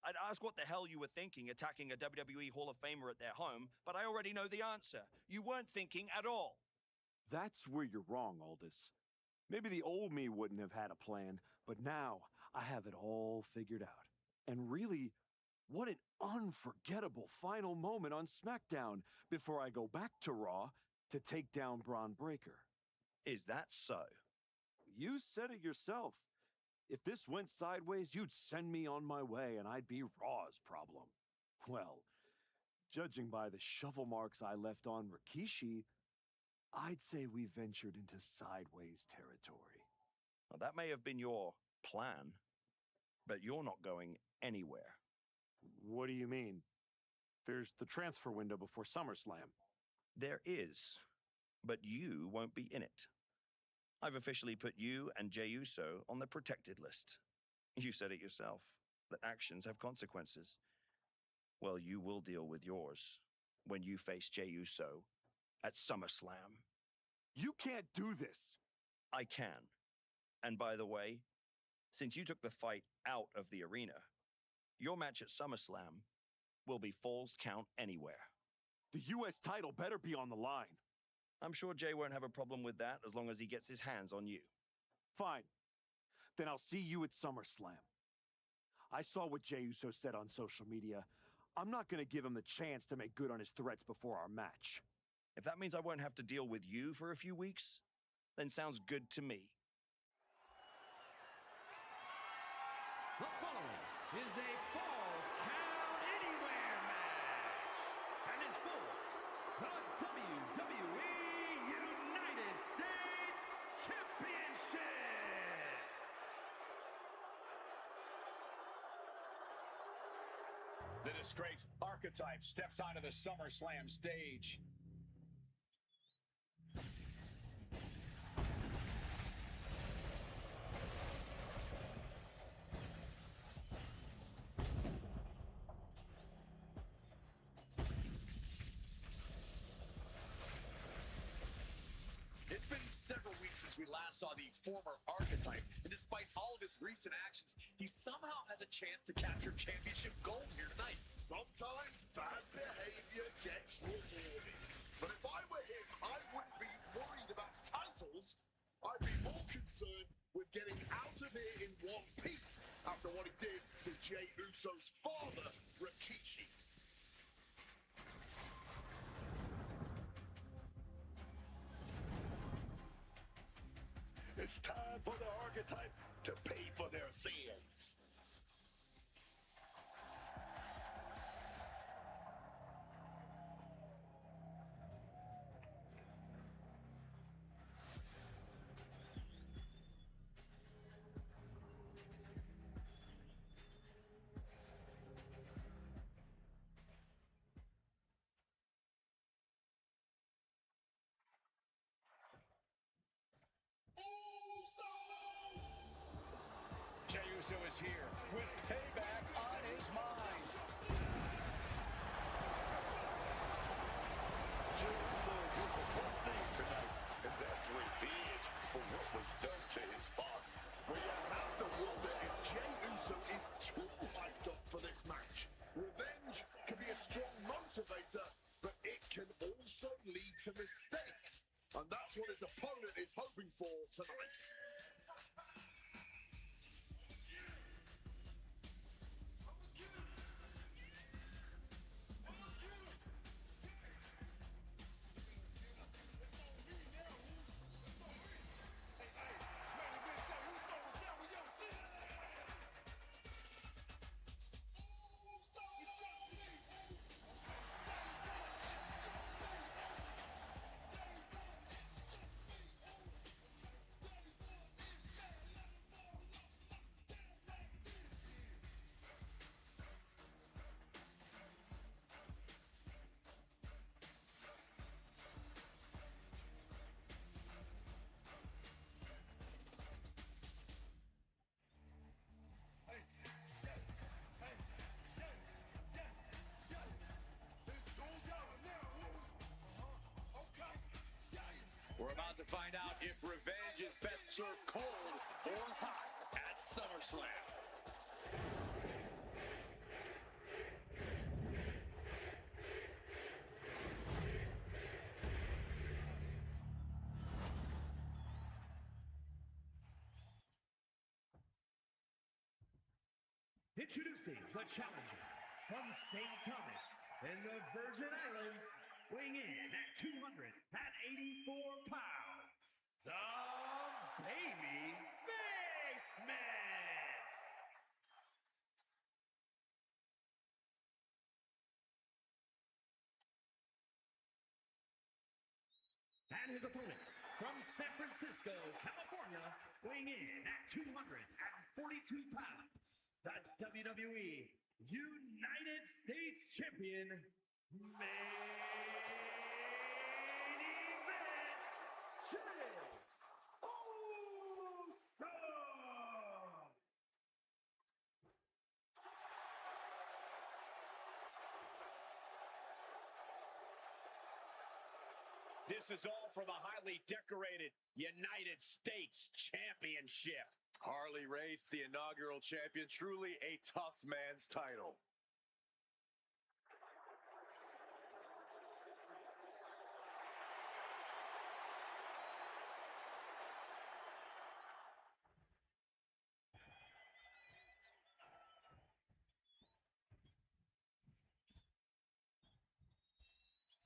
I'd ask what the hell you were thinking attacking a WWE Hall of Famer at their home, but I already know the answer. You weren't thinking at all. That's where you're wrong, Aldous. Maybe the old me wouldn't have had a plan, but now I have it all figured out. And really, What an unforgettable final moment on SmackDown before I go back to Raw to take down Braun Breaker. Is that so? You said it yourself. If this went sideways, you'd send me on my way and I'd be Raw's problem. Well, judging by the shovel marks I left on Rikishi, I'd say we ventured into sideways territory. Well, that may have been your plan, but you're not going anywhere. What do you mean? There's the transfer window before SummerSlam. There is, but you won't be in it. I've officially put you and Jey Uso on the protected list. You said it yourself, that actions have consequences. Well, you will deal with yours when you face Jey Uso at SummerSlam. You can't do this. I can. And by the way, since you took the fight out of the arena, your match at SummerSlam will be Falls Count Anywhere. The U.S. title better be on the line. I'm sure Jey won't have a problem with that as long as he gets his hands on you. Fine. Then I'll see you at SummerSlam. I saw what Jey Uso said on social media. I'm not going to give him the chance to make good on his threats before our match. If that means I won't have to deal with you for a few weeks, then sounds good to me. The following is a Falls Count Anywhere match and is for the WWE United States Championship. The disgraced archetype steps onto the SummerSlam stage. It's been several weeks since we last saw the former archetype, and despite all of his recent actions, he somehow has a chance to capture championship gold here tonight. Sometimes bad behavior gets rewarded. But if I were him, I wouldn't be worried about titles. I'd be more concerned with getting out of here in one piece after what he did to Jey Uso's father, Rikishi. It's time for the archetype to pay for their sins. Jey Uso is here with payback on his mind. Jey Uso gets one thing tonight, and that's revenge for what was done to his father. Well, you have to wonder if Jey Uso is too hyped up for this match. Revenge can be a strong motivator, but it can also lead to mistakes. And that's what his opponent is hoping for tonight. We're about to find out if revenge is best served cold or hot at SummerSlam. Introducing the challenger from St. Thomas in the Virgin Islands, weighing in at 284 pounds, the Baby Basement. And his opponent from San Francisco, California, weighing in at 242 pounds, the WWE United States Champion, main event, Jey Uso! This is all for the highly decorated United States Championship. Harley Race, the inaugural champion, truly a tough man's title.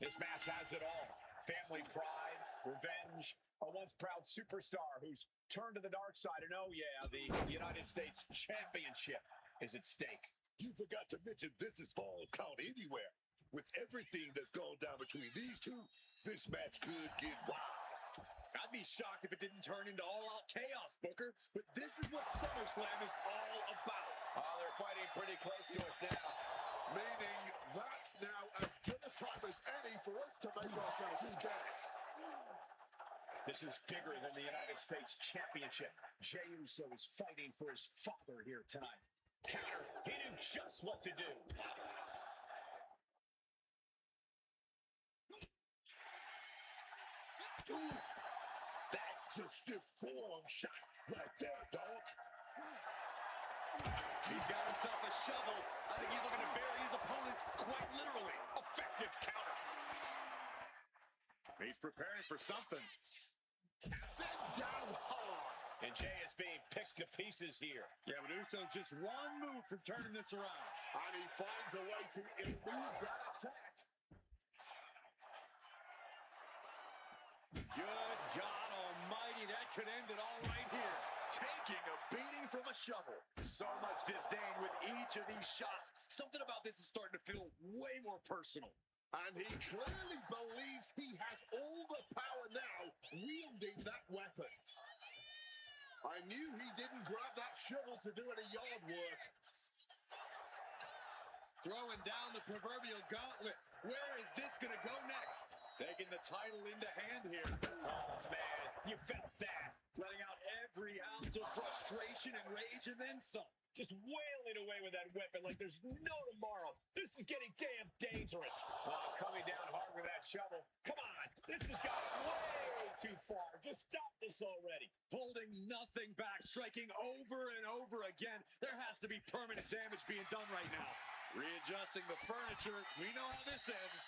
This match has it all. Family pride, revenge, a once proud superstar who's turned to the dark side. And oh yeah, the United States Championship is at stake. You forgot to mention this is Falls Count Anywhere. With everything that's gone down between these two, this match could get wild. I'd be shocked if it didn't turn into all-out chaos, Booker. But this is what SummerSlam is all about. Oh, they're fighting pretty close to us now. Meaning that's now as good a time as any for us to make ourselves scarce. This is bigger than the United States Championship. Jey Uso is fighting for his father here tonight. Counter, he knew just what to do. Ooh, that's a stiff forearm shot right there, dog. He's got himself a shovel. I think he's looking to bury his opponent quite literally. Effective counter. He's preparing for something. Sent down hard. And Jey is being picked to pieces here. Yeah, but Uso's just one move from turning this around. And he finds a way to elude that attack. Good God almighty, that could end it all right here. Taking a beating from a shovel. So much disdain with each of these shots. Something about this is starting to feel way more personal. And he clearly believes he has all the power now wielding that weapon. I knew he didn't grab that shovel to do any yard work. Throwing down the proverbial gauntlet. Where is this going to go next? Taking the title into hand here. Oh, man, you felt that. Letting out every ounce of frustration and rage and then some. Just wailing away with that weapon like there's no tomorrow. This is getting damn dangerous. Coming down hard with that shovel. Come on, this has got way too far. Just stop this already. Holding nothing back, striking over and over again. There has to be permanent damage being done right now. Readjusting the furniture. We know how this ends.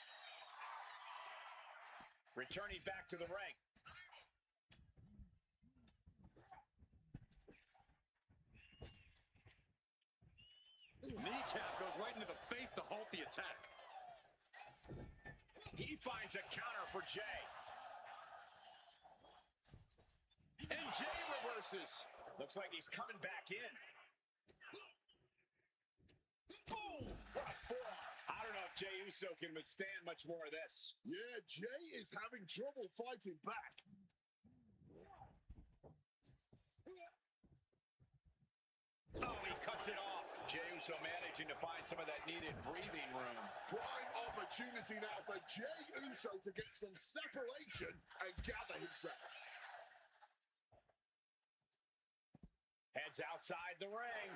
Returning back to the ring. Kneecap goes right into the face to halt the attack. He finds a counter for Jey. And Jey reverses. Looks like he's coming back in. Boom! What a forearm. I don't know if Jey Uso can withstand much more of this. Yeah, Jey is having trouble fighting back. Oh, he cuts it off. Jey Uso managing to find some of that needed breathing room. Prime opportunity now for Jey Uso to get some separation and gather himself. Heads outside the ring.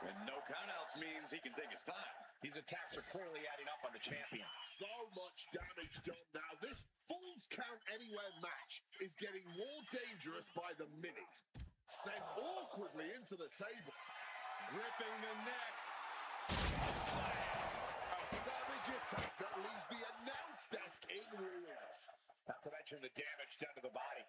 And no countouts means he can take his time. These attacks are clearly adding up on the champion. So much damage done now. This Falls Count Anywhere match is getting more dangerous by the minute. Sent awkwardly into the table. Gripping the neck. A savage attack that leaves the announce desk in ruins. Not to mention the damage done to the body.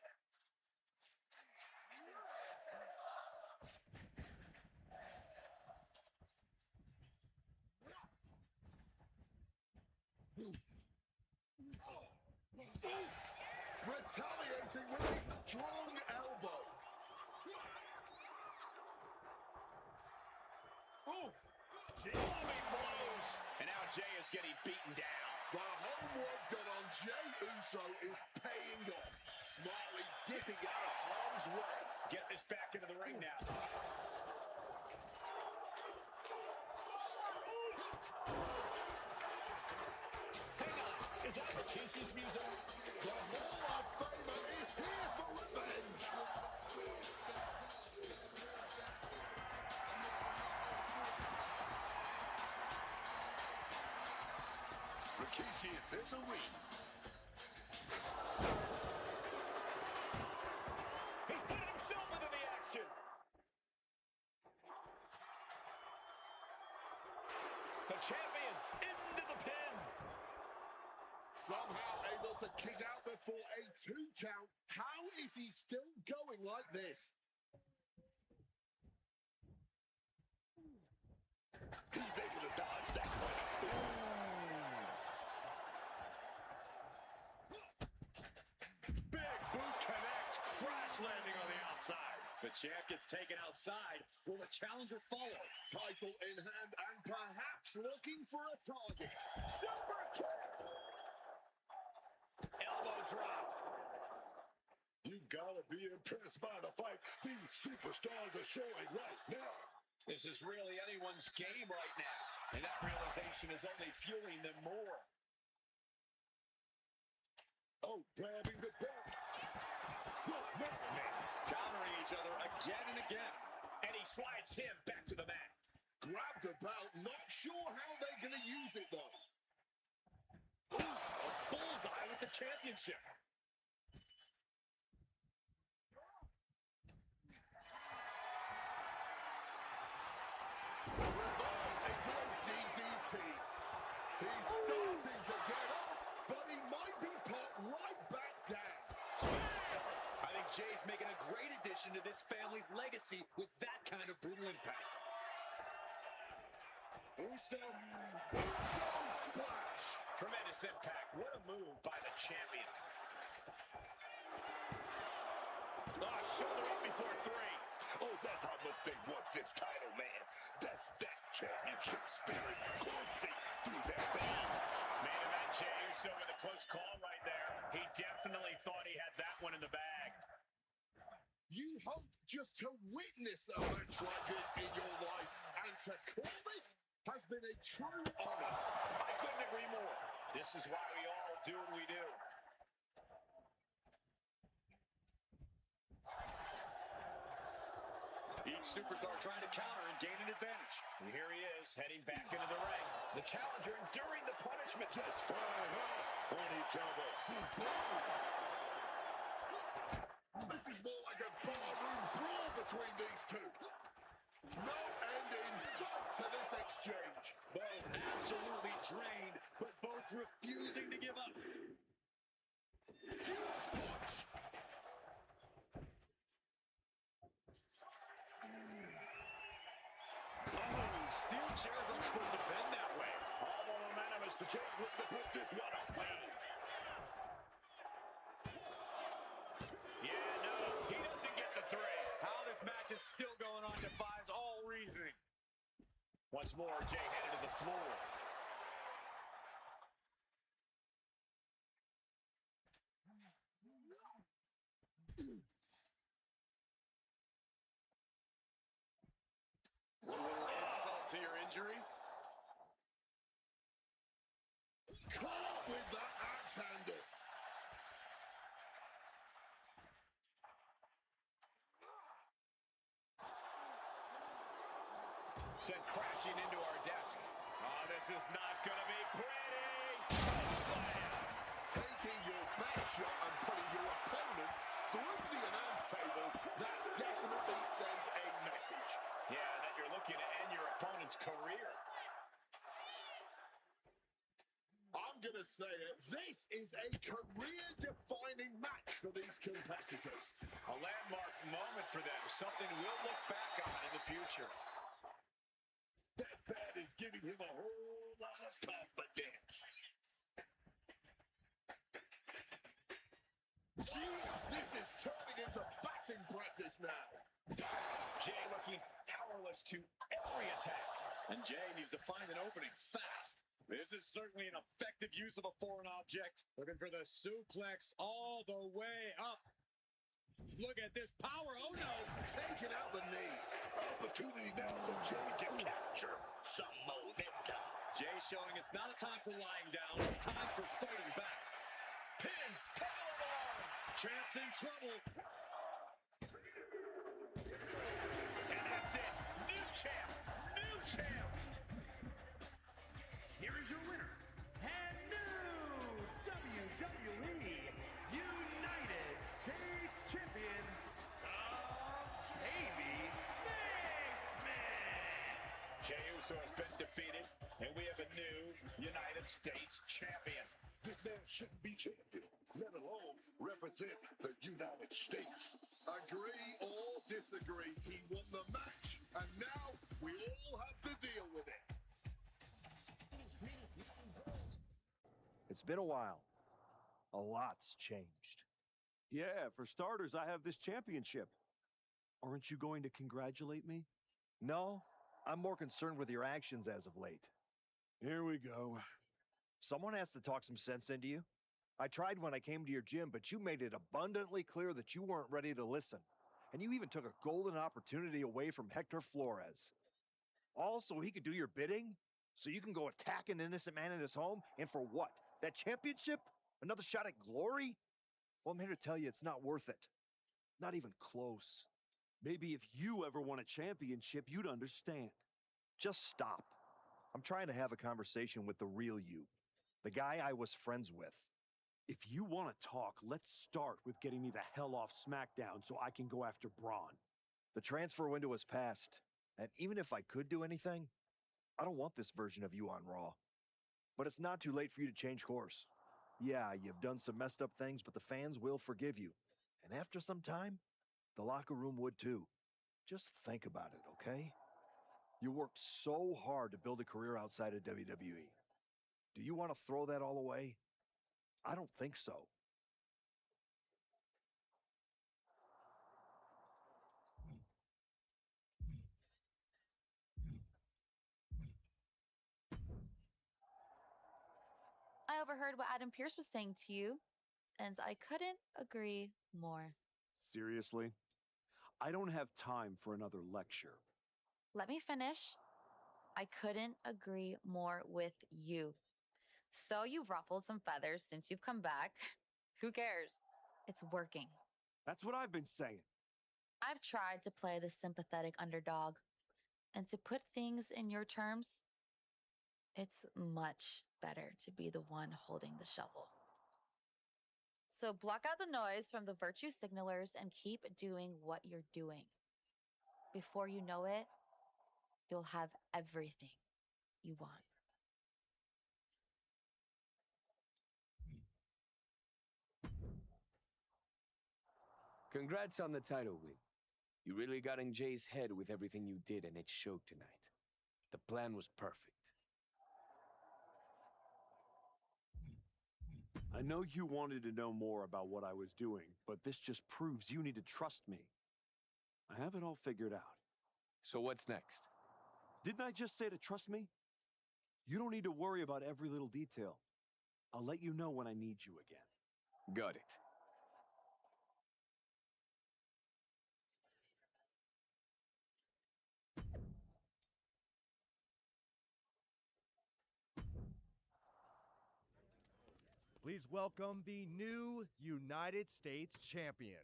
Retaliating with a strong elbow. Ooh, blooming blows. And now Jay is getting beaten down. The homework done on Jey Uso is paying off. Smartly dipping out of harm's way. Get this back into the ring now. Hang on, is that Rikishi's music? The Hall of Famer is here for revenge. Rikishi is in the ring. He's putting himself into the action. The champion into the pin. Somehow able to kick out before a 2 count. How is he still going like this? He's able to dodge that one. Big boot connects, crash landing on the outside. The champ gets taken outside. Will the challenger follow? Title in hand and perhaps looking for a target. Super kick! Elbow drop. You've got to be impressed by the fight these superstars are showing right now. This is really anyone's game right now. And that realization is only fueling them more. Oh, grabbing the belt. Countering each other again and again. And he slides him back to the mat. Grab the belt. Not sure how they're going to use it, though. Oof, a bullseye with the championship. Reversed into a DDT. He's starting to get up, but he might be put right back down. I think Jay's making a great addition to this family's legacy with that kind of brutal impact. Uso splash. Tremendous impact. What a move by the champion. Oh, shoulder up before 3. Oh, that's how much they want this title, man. That's that championship spirit coursing through their veins. Main event, Jey Uso with a close call right there. He definitely thought he had that one in the bag. You hope just to witness a match like this in your life, and to call it has been a true honor. I couldn't agree more. This is why we all do what we do. Each superstar trying to counter and gain an advantage. And here he is, heading back into the ring. The challenger enduring the punishment. Just flying out on each other. This is more like a barroom brawl between these two. No end in sight to this exchange. Both absolutely drained, but both refusing to give up. Huge punch. Oh, steel chairs aren't supposed to bend that way. All the momentum is The champ wants to put this one away. Yeah, no, he doesn't get the 3. How this match is still going on defies all reasoning. Once more, Jey headed to the floor. A little insult to your injury. Caught with that axe handle. Sent crashing into our desk. Oh, this is not going to be pretty. Slam. Taking your best shot and putting your opponent through the announce table, that definitely sends a message. Yeah, that you're looking to end your opponent's career. I'm going to say it. This is a career-defining match for these competitors. A landmark moment for them. Something we'll look back on in the future. That bat is giving him a whole lot of confidence. This is turning into batting practice now. Jay looking powerless to every attack. And Jay needs to find an opening fast. This is certainly an effective use of a foreign object. Looking for the suplex all the way up. Look at this power. Oh, no. Taking out the knee. Opportunity now for Jay to capture some momentum. Jay showing it's not a time for lying down. It's time for fighting back. Pin, powerbomb. Champ's in trouble. And that's it. New champ. New champ. Here is your winner, and new WWE United States Champion, Davey Smith. Jey Uso has been defeated, and we have a new United States champion. This man shouldn't be champion, let alone represent the United States. Agree or disagree, he won the match, and now we all have to deal with it. It's been a while. A lot's changed. Yeah, for starters, I have this championship. Aren't you going to congratulate me? No, I'm more concerned with your actions as of late. Here we go. Someone has to talk some sense into you. I tried when I came to your gym, but you made it abundantly clear that you weren't ready to listen. And you even took a golden opportunity away from Hector Flores. All so he could do your bidding? So you can go attack an innocent man in his home? And for what? That championship? Another shot at glory? Well, I'm here to tell you it's not worth it. Not even close. Maybe if you ever won a championship, you'd understand. Just stop. I'm trying to have a conversation with the real you. The guy I was friends with. If you want to talk, let's start with getting me the hell off SmackDown so I can go after Braun. The transfer window has passed, and even if I could do anything, I don't want this version of you on Raw. But it's not too late for you to change course. Yeah, you've done some messed up things, but the fans will forgive you. And after some time, the locker room would too. Just think about it, okay? You worked so hard to build a career outside of WWE. Do you want to throw that all away? I don't think so. I overheard what Adam Pearce was saying to you, and I couldn't agree more. Seriously? I don't have time for another lecture. Let me finish. I couldn't agree more with you. So you've ruffled some feathers since you've come back. Who cares? It's working. That's what I've been saying. I've tried to play the sympathetic underdog, and to put things in your terms, it's much better to be the one holding the shovel. So block out the noise from the virtue signalers and keep doing what you're doing. Before you know it, you'll have everything you want. Congrats on the title win. You really got in Jay's head with everything you did, and it showed tonight. The plan was perfect. I know you wanted to know more about what I was doing, but this just proves you need to trust me. I have it all figured out. So what's next? Didn't I just say to trust me? You don't need to worry about every little detail. I'll let you know when I need you again. Got it. Please welcome the new United States Champion.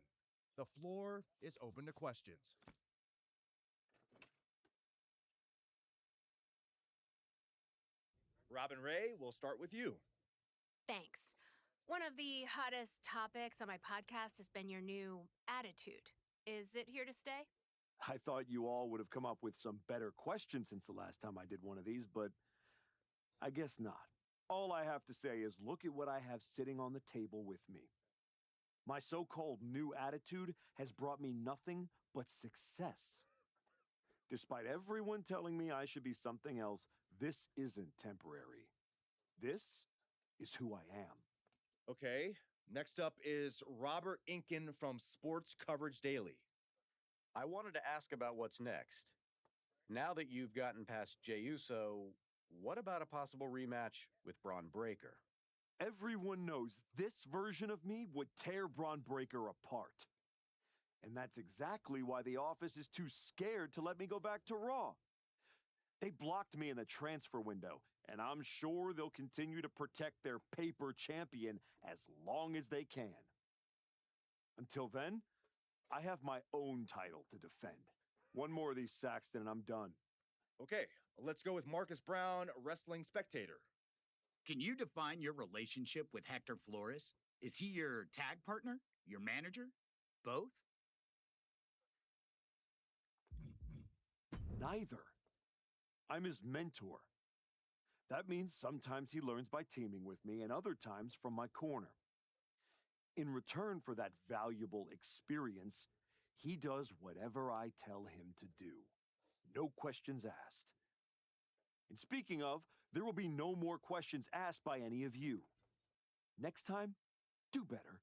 The floor is open to questions. Robin Ray, we'll start with you. Thanks. One of the hottest topics on my podcast has been your new attitude. Is it here to stay? I thought you all would have come up with some better questions since the last time I did one of these, but I guess not. All I have to say is look at what I have sitting on the table with me. My so-called new attitude has brought me nothing but success. Despite everyone telling me I should be something else, this isn't temporary. This is who I am. Okay, Next up is Robert Inkin from Sports Coverage Daily. I wanted to ask about what's next. Now that you've gotten past Jey Uso, what about a possible rematch with Braun Breaker? Everyone knows this version of me would tear Braun Breaker apart. And that's exactly why the office is too scared to let me go back to Raw. They blocked me in the transfer window, and I'm sure they'll continue to protect their paper champion as long as they can. Until then, I have my own title to defend. One more of these, Saxton, and I'm done. Okay, let's go with Marcus Brown, Wrestling Spectator. Can you define your relationship with Hector Flores? Is he your tag partner? Your manager? Both? Neither. I'm his mentor. That means sometimes he learns by teaming with me and other times from my corner. In return for that valuable experience, he does whatever I tell him to do. No questions asked. And speaking of, there will be no more questions asked by any of you. Next time, do better.